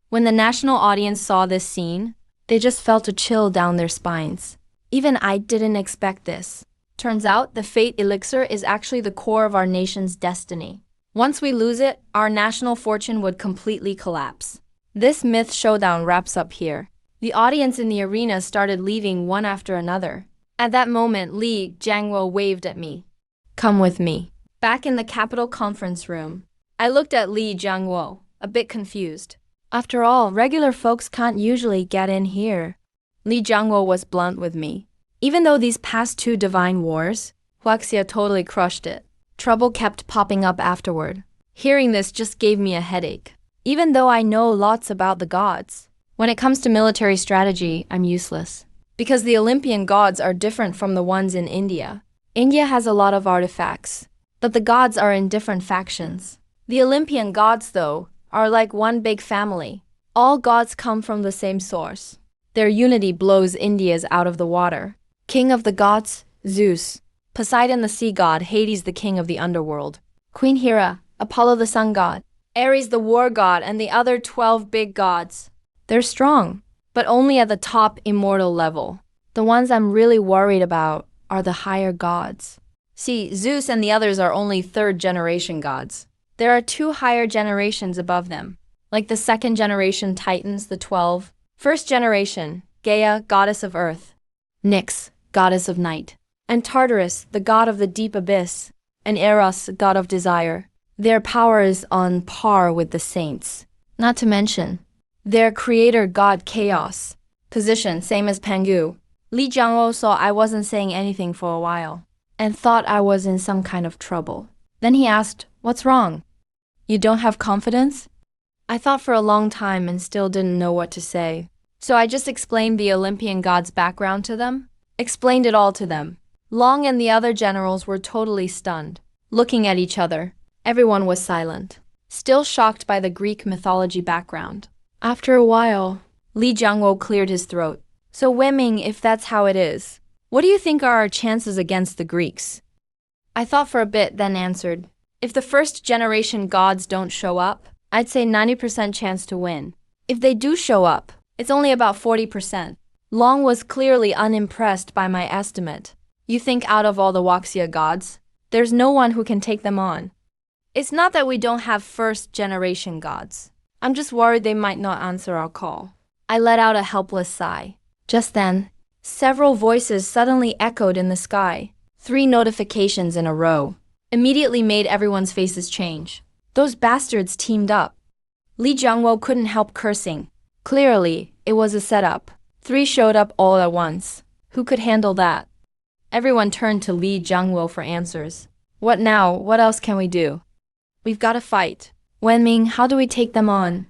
When the national audience saw this scene, they just felt a chill down their spines. Even I didn't expect this. Turns out the fate elixir is actually the core of our nation's destiny. Once we lose it, our national fortune would completely collapse. This myth showdown wraps up here. The audience in the arena started leaving one after another. At that moment, Li Jiangwo waved at me. Come with me. Back in the capital conference room, I looked at Li Jiangwo, a bit confused. After all, regular folks can't usually get in here. Li Jiangwo was blunt with me. Even though these past 2 divine wars, Huaxia totally crushed it. Trouble kept popping up afterward. Hearing this just gave me a headache. Even though I know lots about the gods, when it comes to military strategy, I'm useless. Because the Olympian gods are different from the ones in India. India has a lot of artifacts, but the gods are in different factions. The Olympian gods, though, are like one big family. All gods come from the same source. Their unity blows India's out of the water. King of the gods, Zeus. Poseidon the sea god, Hades the king of the underworld. Queen Hera, Apollo the sun god. Ares the war god, and the other 12 big gods. They're strong, but only at the top immortal level. The ones I'm really worried about are the higher gods. See, Zeus and the others are only 3rd generation gods. There are 2 higher generations above them, like the 2nd generation Titans, the 12. 1st generation, Gaia, goddess of earth. Nyx, goddess of night. And Tartarus, the god of the deep abyss. And Eros, god of desire. Their power is on par with the saints. Not to mention, their creator god Chaos. Position, same as Pangu. Li Jiangwo saw I wasn't saying anything for a while, and thought I was in some kind of trouble. Then he asked, what's wrong? You don't have confidence? I thought for a long time and still didn't know what to say. So I just explained the Olympian god's background to them. Explained it all to them. Long and the other generals were totally stunned, looking at each other. Everyone was silent, still shocked by the Greek mythology background. After a while, Li Jiangwo cleared his throat. So Wenming, if that's how it is, what do you think are our chances against the Greeks? I thought for a bit, then answered, if the 1st generation gods don't show up, I'd say 90% chance to win. If they do show up, it's only about 40%. Long was clearly unimpressed by my estimate. You think out of all the Huaxia gods, there's no one who can take them on. It's not that we don't have 1st generation gods. I'm just worried they might not answer our call. I let out a helpless sigh. Just then, several voices suddenly echoed in the sky. 3 notifications in a row immediately made everyone's faces change. Those bastards teamed up. Li Jiangwo couldn't help cursing. Clearly, it was a setup. 3 showed up all at once. Who could handle that? Everyone turned to Li Jiangwo for answers. What now? What else can we do? We've got to fight. Wenming, how do we take them on?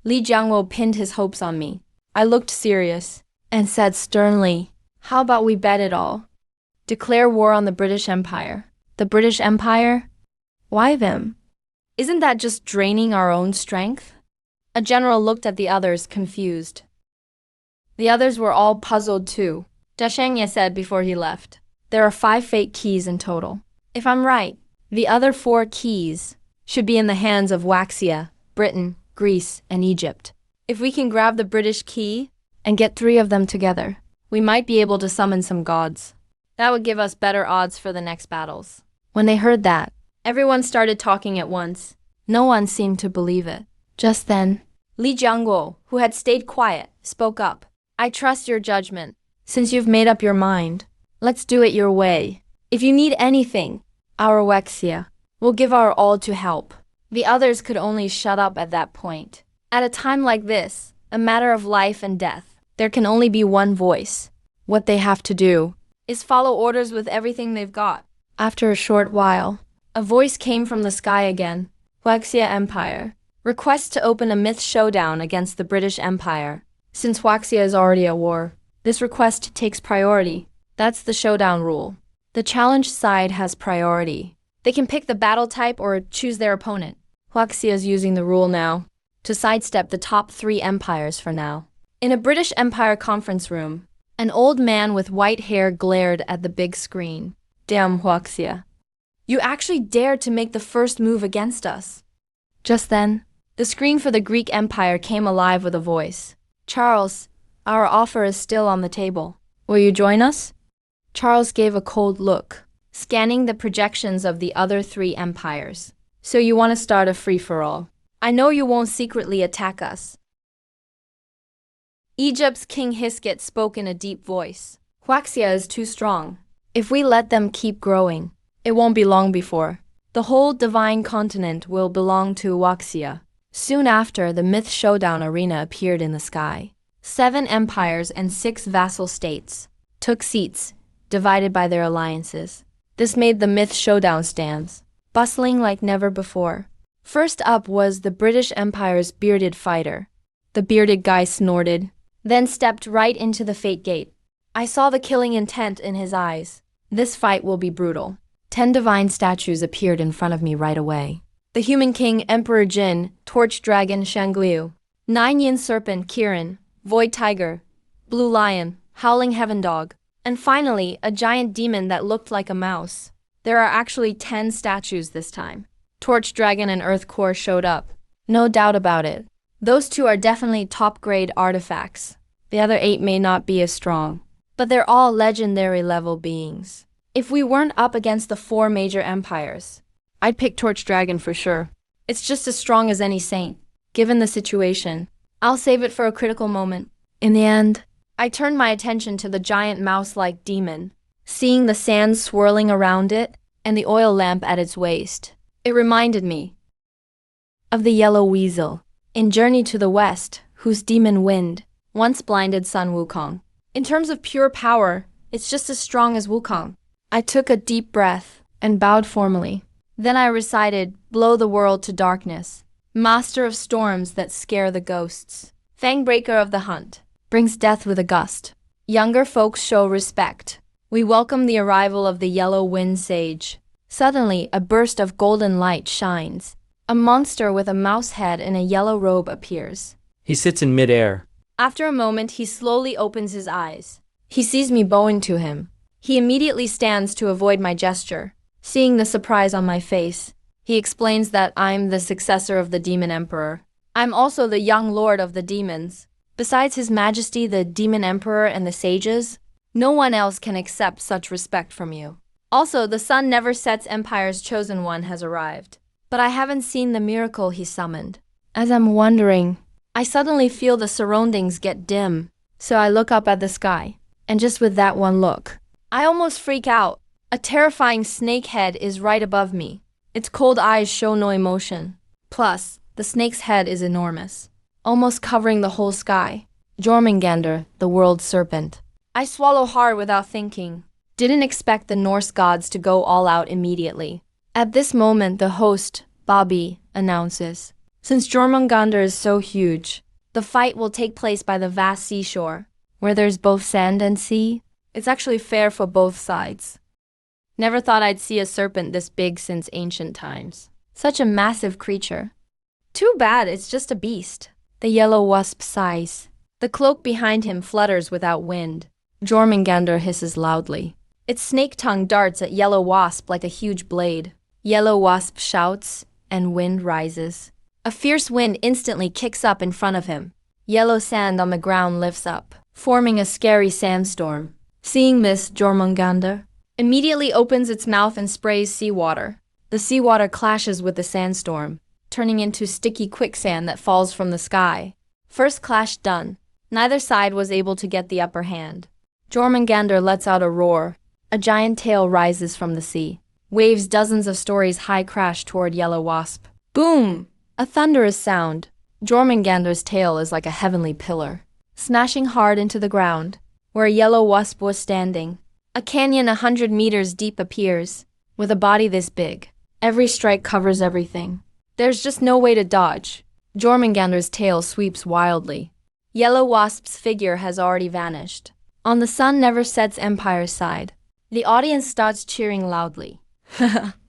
Li Jiangwo pinned his hopes on me. I looked serious and said sternly, how about we bet it all? Declare war on the British Empire. The British Empire? Why them? Isn't that just draining our own strength? A general looked at the others, confused. The others were all puzzled too. Dashengye said before he left. There are 5 fate keys in total. If I'm right, the other 4 keys should be in the hands of Waxia, Britain, Greece, and Egypt. If we can grab the British key and get 3 of them together, we might be able to summon some gods. That would give us better odds for the next battles. When they heard that, everyone started talking at once. No one seemed to believe it. Just then, Li Jiangwo, who had stayed quiet, spoke up. I trust your judgment. Since you've made up your mind, let's do it your way. If you need anything, our Waxia will give our all to help. The others could only shut up at that point. At a time like this, a matter of life and death, there can only be one voice. What they have to do is follow orders with everything they've got. After a short while, a voice came from the sky again. Waxia Empire. Request to open a myth showdown against the British Empire. Since Waxia is already at war, this request takes priority. That's the showdown rule. The challenged side has priority. They can pick the battle type or choose their opponent. Waxia is using the rule now to sidestep the top 3 empires for now. In a British Empire conference room, an old man with white hair glared at the big screen. Damn Waxia. You actually dared to make the first move against us. Just then, the screen for the Greek Empire came alive with a voice. Charles, our offer is still on the table. Will you join us? Charles gave a cold look, scanning the projections of the other 3 empires. So you want to start a free-for-all? I know you won't secretly attack us. Egypt's King Hisket spoke in a deep voice. Waxia is too strong. If we let them keep growing, it won't be long before the whole divine continent will belong to Waxia. Soon after, the myth showdown arena appeared in the sky. 7 empires and 6 vassal states took seats, divided by their alliances. This made the myth showdown stands bustling like never before. First up was the British Empire's bearded fighter. The bearded guy snorted, then stepped right into the fate gate. I saw the killing intent in his eyes. This fight will be brutal. 10 divine statues appeared in front of me right away. The Human King, Emperor Jin, Torch Dragon, Shangliu, 9 Yin Serpent, Kirin, Void Tiger, Blue Lion, Howling Heaven Dog, and finally, a giant demon that looked like a mouse. There are actually 10 statues this time. Torch Dragon and Earth Core showed up. No doubt about it. Those 2 are definitely top-grade artifacts. The other 8 may not be as strong, but they're all legendary level beings. If we weren't up against the 4 major empires, I'd pick Torch Dragon for sure. It's just as strong as any saint. Given the situation, I'll save it for a critical moment. In the end, I turned my attention to the giant mouse-like demon, seeing the sand swirling around it and the oil lamp at its waist. It reminded me of the yellow weasel in Journey to the West, whose demon wind once blinded Sun Wukong. In terms of pure power, it's just as strong as Wukong. I took a deep breath and bowed formally. Then I recited, Blow the world to darkness, master of storms that scare the ghosts, fangbreaker of the hunt, brings death with a gust. Younger folks show respect. We welcome the arrival of the yellow wind sage. Suddenly, a burst of golden light shines. A monster with a mouse head in a yellow robe appears. He sits in midair. After a moment, he slowly opens his eyes. He sees me bowing to him. He immediately stands to avoid my gesture. Seeing the surprise on my face, he explains that I'm the successor of the Demon Emperor. I'm also the young lord of the demons. Besides His Majesty, the Demon Emperor, and the sages, no one else can accept such respect from you. Also, the sun never sets Empire's chosen one has arrived. But I haven't seen the miracle he summoned. As I'm wondering, I suddenly feel the surroundings get dim. So I look up at the sky, and just with that one look, I almost freak out. A terrifying snake head is right above me. Its cold eyes show no emotion. Plus, the snake's head is enormous, almost covering the whole sky. Jormungandr, the world serpent. I swallow hard without thinking. Didn't expect the Norse gods to go all out immediately. At this moment, the host, Bobby, announces, since Jormungandr is so huge, the fight will take place by the vast seashore, where there's both sand and sea. It's actually fair for both sides. Never thought I'd see a serpent this big since ancient times. Such a massive creature. Too bad it's just a beast. The yellow wasp sighs. The cloak behind him flutters without wind. Jormungandr hisses loudly. Its snake tongue darts at Yellow Wasp like a huge blade. Yellow Wasp shouts, and wind rises. A fierce wind instantly kicks up in front of him. Yellow sand on the ground lifts up, forming a scary sandstorm. Seeing this, Jormungandr immediately opens its mouth and sprays seawater. The seawater clashes with the sandstorm, turning into sticky quicksand that falls from the sky. First clash done. Neither side was able to get the upper hand. Jormungandr lets out a roar. A giant tail rises from the sea. Waves dozens of stories high crash toward Yellow Wasp. Boom! A thunderous sound. Jormungandr's tail is like a heavenly pillar, smashing hard into the ground, where a Yellow Wasp was standing. A canyon 100 meters deep appears, with a body this big. Every strike covers everything. There's just no way to dodge. Jormungandr's tail sweeps wildly. Yellow Wasp's figure has already vanished. On the sun never sets Empire's side. The audience starts cheering loudly.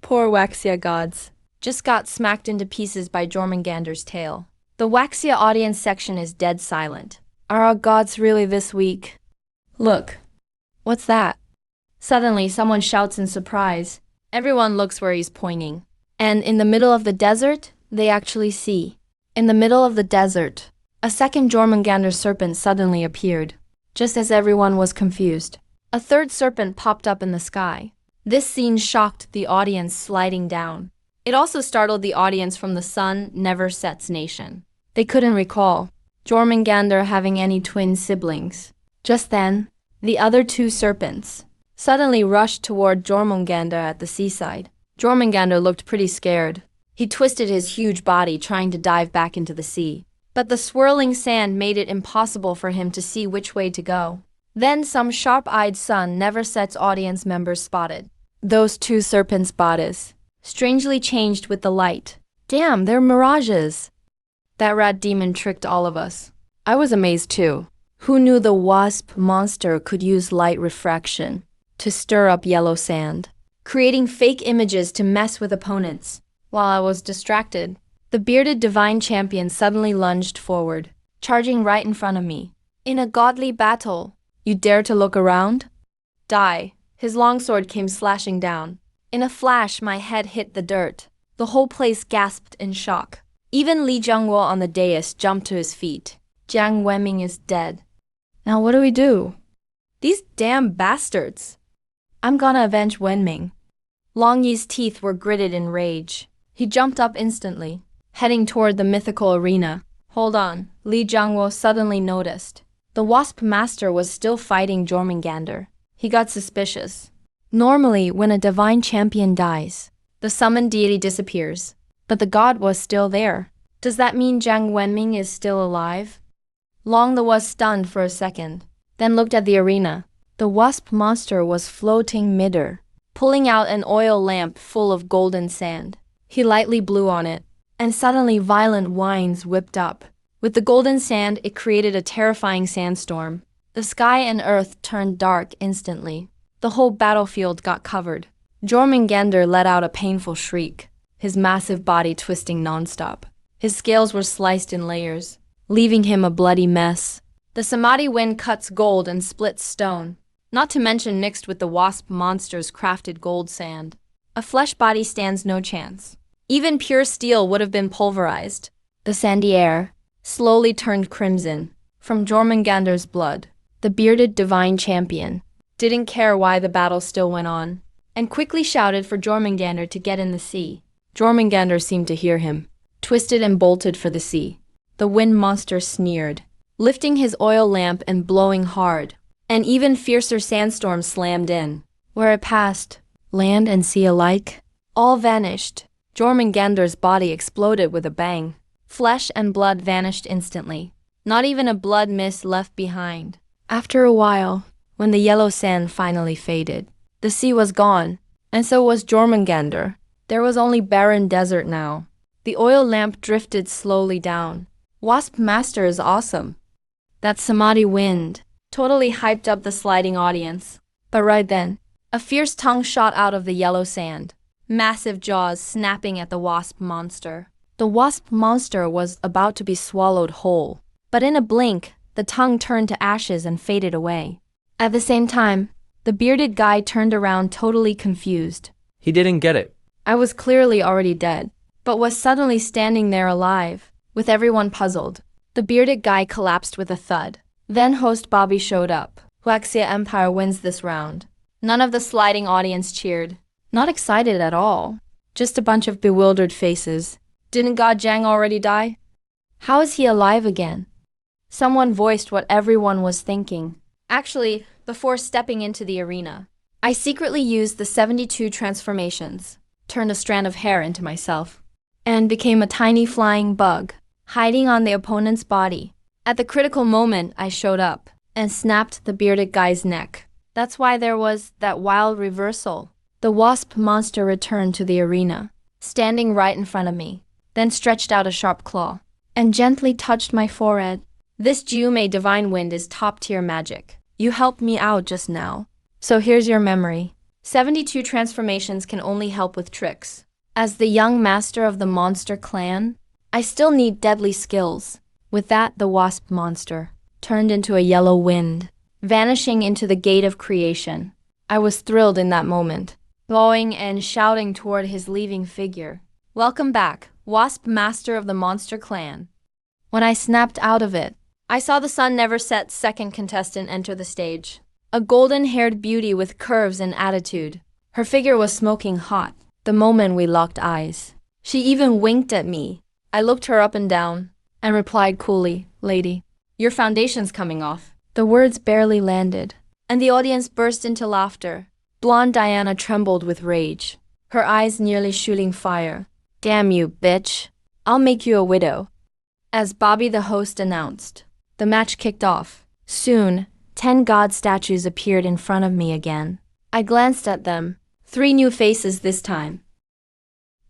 Poor Waxia gods. Just got smacked into pieces by Jormungandr's tail. The Waxia audience section is dead silent. Are our gods really this weak? Look. What's that? Suddenly, someone shouts in surprise. Everyone looks where he's pointing. And in the middle of the desert, they actually see. In the middle of the desert, a second Jormungandr serpent suddenly appeared, just as everyone was confused. A third serpent popped up in the sky. This scene shocked the audience sliding down. It also startled the audience from the sun never sets nation. They couldn't recall Jormungandr having any twin siblings. Just then, the other two serpents suddenly rushed toward Jormungandr at the seaside. Jormungandr looked pretty scared. He twisted his huge body trying to dive back into the sea. But the swirling sand made it impossible for him to see which way to go. Then some sharp-eyed sun never sets audience members spotted those two serpents' bodies, strangely changed with the light. Damn, they're mirages. That rat demon tricked all of us. I was amazed too. Who knew the wasp monster could use light refraction to stir up yellow sand, creating fake images to mess with opponents? While I was distracted, the bearded divine champion suddenly lunged forward, charging right in front of me. In a godly battle, you dare to look around? Die. His longsword came slashing down. In a flash, my head hit the dirt. The whole place gasped in shock. Even Li Jiangwo on the dais jumped to his feet. Jiang Wenming is dead. Now what do we do? These damn bastards. I'm gonna avenge Wenming. Long Yi's teeth were gritted in rage. He jumped up instantly, heading toward the mythical arena. Hold on, Li Jiangwo suddenly noticed. The Wasp Master was still fighting Jormungandr. He got suspicious. Normally, when a divine champion dies, the summoned deity disappears, but the god was still there. Does that mean Jiang Wenming is still alive? Long the was stunned for a second, then looked at the arena. The Wasp Monster was floating midair, pulling out an oil lamp full of golden sand. He lightly blew on it, and suddenly violent winds whipped up. With the golden sand, it created a terrifying sandstorm. The sky and earth turned dark instantly. The whole battlefield got covered. Jormungandr let out a painful shriek, his massive body twisting nonstop. His scales were sliced in layers, leaving him a bloody mess. The Samadhi wind cuts gold and splits stone, not to mention mixed with the wasp monster's crafted gold sand. A flesh body stands no chance. Even pure steel would have been pulverized. The sandy air slowly turned crimson from Jormungandr's blood. The bearded divine champion didn't care why the battle still went on, and quickly shouted for Jormungandr to get in the sea. Jormungandr seemed to hear him, twisted and bolted for the sea. The wind monster sneered, lifting his oil lamp and blowing hard. An even fiercer sandstorm slammed in. Where it passed, land and sea alike, all vanished. Jormungandr's body exploded with a bang. Flesh and blood vanished instantly. Not even a blood mist left behind. After a while, when the yellow sand finally faded, the sea was gone, and so was Jormungandr. There was only barren desert now. The oil lamp drifted slowly down. Wasp Master is awesome. That Samadhi wind totally hyped up the sliding audience. But right then, a fierce tongue shot out of the yellow sand, massive jaws snapping at the wasp monster. The wasp monster was about to be swallowed whole, but in a blink, the tongue turned to ashes and faded away. At the same time, the bearded guy turned around totally confused. He didn't get it. I was clearly already dead, but was suddenly standing there alive, with everyone puzzled. The bearded guy collapsed with a thud. Then host Bobby showed up. Huaxia Empire wins this round. None of the sliding audience cheered. Not excited at all. Just a bunch of bewildered faces. Didn't God Jang already die? How is he alive again? Someone voiced what everyone was thinking. Actually, before stepping into the arena, I secretly used the 72 transformations, turned a strand of hair into myself, and became a tiny flying bug, hiding on the opponent's body. At the critical moment, I showed up and snapped the bearded guy's neck. That's why there was that wild reversal. The wasp monster returned to the arena, standing right in front of me, then stretched out a sharp claw and gently touched my forehead. This Jiume Divine Wind is top-tier magic. You helped me out just now. So here's your memory. 72 transformations can only help with tricks. As the young master of the monster clan, I still need deadly skills. With that, the wasp monster turned into a yellow wind, vanishing into the gate of creation. I was thrilled in that moment, bowing and shouting toward his leaving figure. Welcome back, Wasp Master of the Monster Clan. When I snapped out of it, I saw the sun never set second contestant enter the stage. A golden-haired beauty with curves and attitude. Her figure was smoking hot the moment we locked eyes. She even winked at me. I looked her up and down and replied coolly, "Lady, your foundation's coming off." The words barely landed, and the audience burst into laughter. Blonde Diana trembled with rage, her eyes nearly shooting fire. "Damn you, bitch. I'll make you a widow." As Bobby the host announced, the match kicked off. Soon, 10 god statues appeared in front of me again. I glanced at them. 3 new faces this time.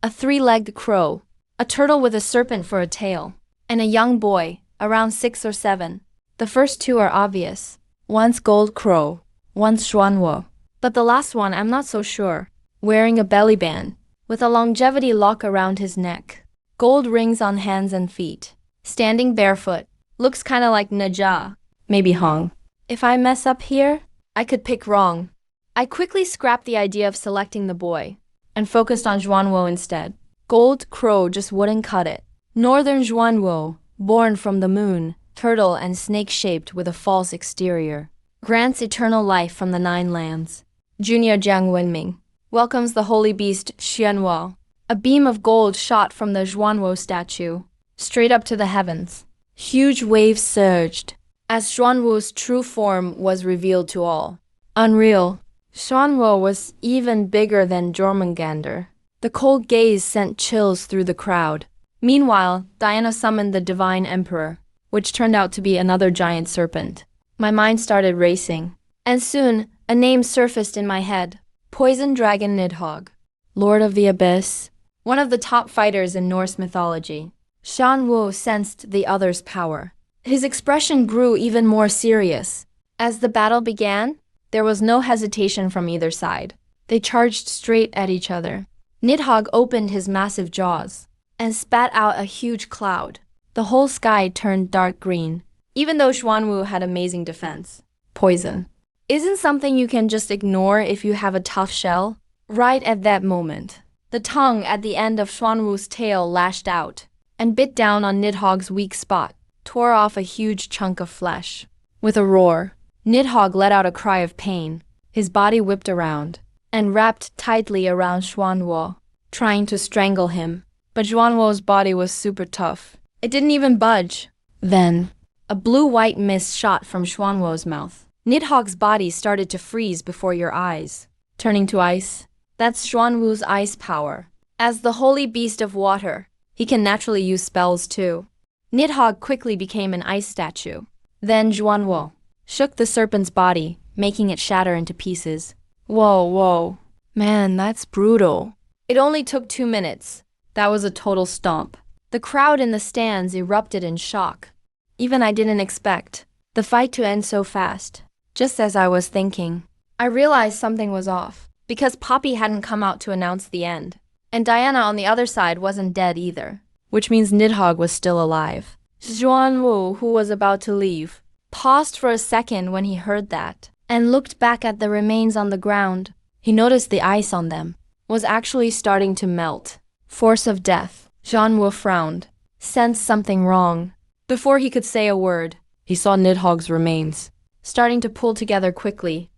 A 3-legged crow, a turtle with a serpent for a tail, and a young boy, around 6 or 7. The first 2 are obvious. One's gold crow, one's Xuanwo. But the last one I'm not so sure. Wearing a belly band, with a longevity lock around his neck. Gold rings on hands and feet. Standing barefoot. Looks kinda like Naja. Maybe Hong. If I mess up here, I could pick wrong. I quickly scrapped the idea of selecting the boy, and focused on Xuanwo instead. Gold crow just wouldn't cut it. Northern Xuanwo, born from the moon, turtle and snake-shaped with a false exterior, grants eternal life from the 9 lands. Junior Jiang Wenming welcomes the holy beast Xianhua. A beam of gold shot from the Xuanwo statue, straight up to the heavens. Huge waves surged, as Xuanwu's true form was revealed to all. Unreal. Xuanwo was even bigger than Jormungandr. The cold gaze sent chills through the crowd. Meanwhile, Diana summoned the Divine Emperor, which turned out to be another giant serpent. My mind started racing, and soon a name surfaced in my head. Poison Dragon Nidhogg, Lord of the Abyss, one of the top fighters in Norse mythology. Shan Wu sensed the other's power. His expression grew even more serious. As the battle began, there was no hesitation from either side. They charged straight at each other. Nidhogg opened his massive jaws and spat out a huge cloud. The whole sky turned dark green, even though Xuanwu had amazing defense. Poison isn't something you can just ignore if you have a tough shell. Right at that moment, the tongue at the end of Xuanwu's tail lashed out and bit down on Nidhogg's weak spot, tore off a huge chunk of flesh. With a roar, Nidhogg let out a cry of pain. His body whipped around and wrapped tightly around Xuanwu, trying to strangle him. But Xuanwu's body was super tough. It didn't even budge. Then, a blue-white mist shot from Xuanwu's mouth. Nidhogg's body started to freeze before your eyes, turning to ice. That's Xuanwu's ice power. As the holy beast of water, he can naturally use spells too. Nidhogg quickly became an ice statue. Then Xuanwu shook the serpent's body, making it shatter into pieces. Whoa. Man, that's brutal. It only took 2 minutes. That was a total stomp. The crowd in the stands erupted in shock. Even I didn't expect the fight to end so fast. Just as I was thinking, I realized something was off, because Poppy hadn't come out to announce the end. And Diana on the other side wasn't dead either, which means Nidhogg was still alive. Xuanwu, who was about to leave, paused for a second when he heard that, and looked back at the remains on the ground. He noticed the ice on them was actually starting to melt. Force of death. Xuanwu frowned, sensed something wrong. Before he could say a word, he saw Nidhogg's remains starting to pull together quickly.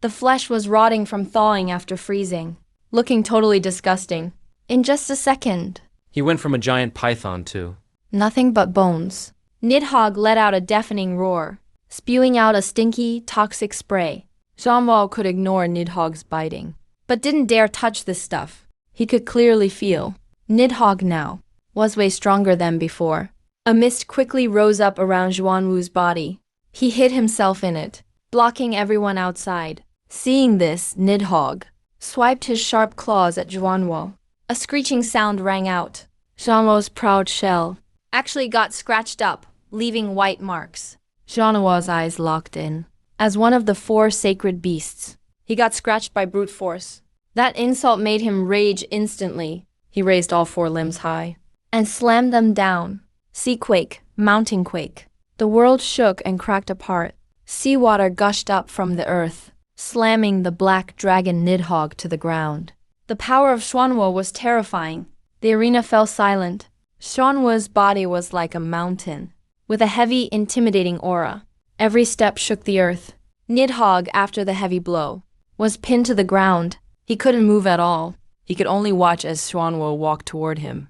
The flesh was rotting from thawing after freezing, looking totally disgusting. In just a second, He went from a giant python to nothing but bones. Nidhogg let out a deafening roar, spewing out a stinky, toxic spray. Xuanwu could ignore Nidhogg's biting, but didn't dare touch this stuff. He could clearly feel Nidhogg now was way stronger than before. A mist quickly rose up around Xuanwu's body. He hid himself in it, blocking everyone outside. Seeing this, Nidhogg swiped his sharp claws at Xuanwu. A screeching sound rang out. Xuanwu's proud shell actually got scratched up, leaving white marks. Xuanwu's eyes locked in. As one of the 4 sacred beasts, he got scratched by brute force. That insult made him rage instantly. He raised all 4 limbs high and slammed them down. Sea quake, mountain quake. The world shook and cracked apart. Seawater gushed up from the earth, slamming the black dragon Nidhogg to the ground. The power of Xuanwu was terrifying. The arena fell silent. Xuanwu's body was like a mountain, with a heavy, intimidating aura. Every step shook the earth. Nidhogg, after the heavy blow, was pinned to the ground. He couldn't move at all. He could only watch as Xuanwu walked toward him.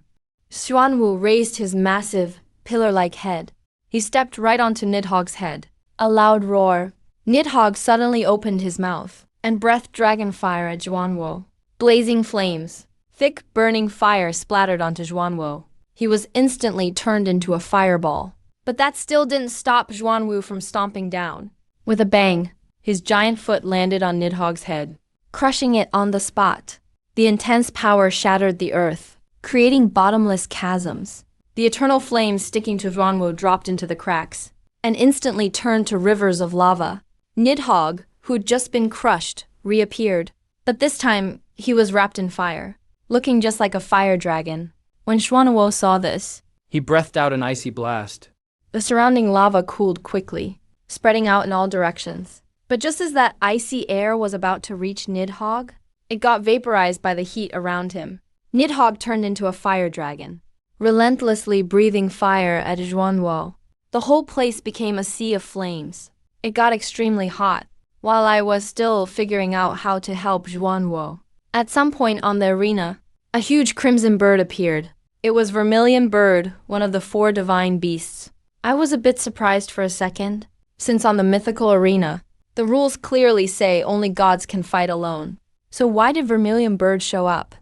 Xuanwu raised his massive, pillar-like head. He stepped right onto Nidhogg's head. A loud roar. Nidhogg suddenly opened his mouth and breathed dragon fire at Xuanwu. Blazing flames. Thick, burning fire splattered onto Xuanwu. He was instantly turned into a fireball. But that still didn't stop Xuanwu from stomping down. With a bang, his giant foot landed on Nidhogg's head, crushing it on the spot. The intense power shattered the earth, creating bottomless chasms. The eternal flames sticking to Xuanwu dropped into the cracks and instantly turned to rivers of lava. Nidhogg, who'd just been crushed, reappeared. But this time, he was wrapped in fire, looking just like a fire dragon. When Xuanwu saw this, He breathed out an icy blast. the surrounding lava cooled quickly, spreading out in all directions. But just as that icy air was about to reach Nidhogg, it got vaporized by the heat around him. Nidhogg turned into a fire dragon, relentlessly breathing fire at Xuanwu. The whole place became a sea of flames. It got extremely hot, while I was still figuring out how to help Xuanwu. At some point on the arena, a huge crimson bird appeared. It was Vermilion Bird, one of the 4 divine beasts. I was a bit surprised for a second, since on the mythical arena, the rules clearly say only gods can fight alone. So why did Vermilion Bird show up?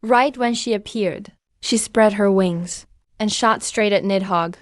Right when she appeared, she spread her wings and shot straight at Nidhogg.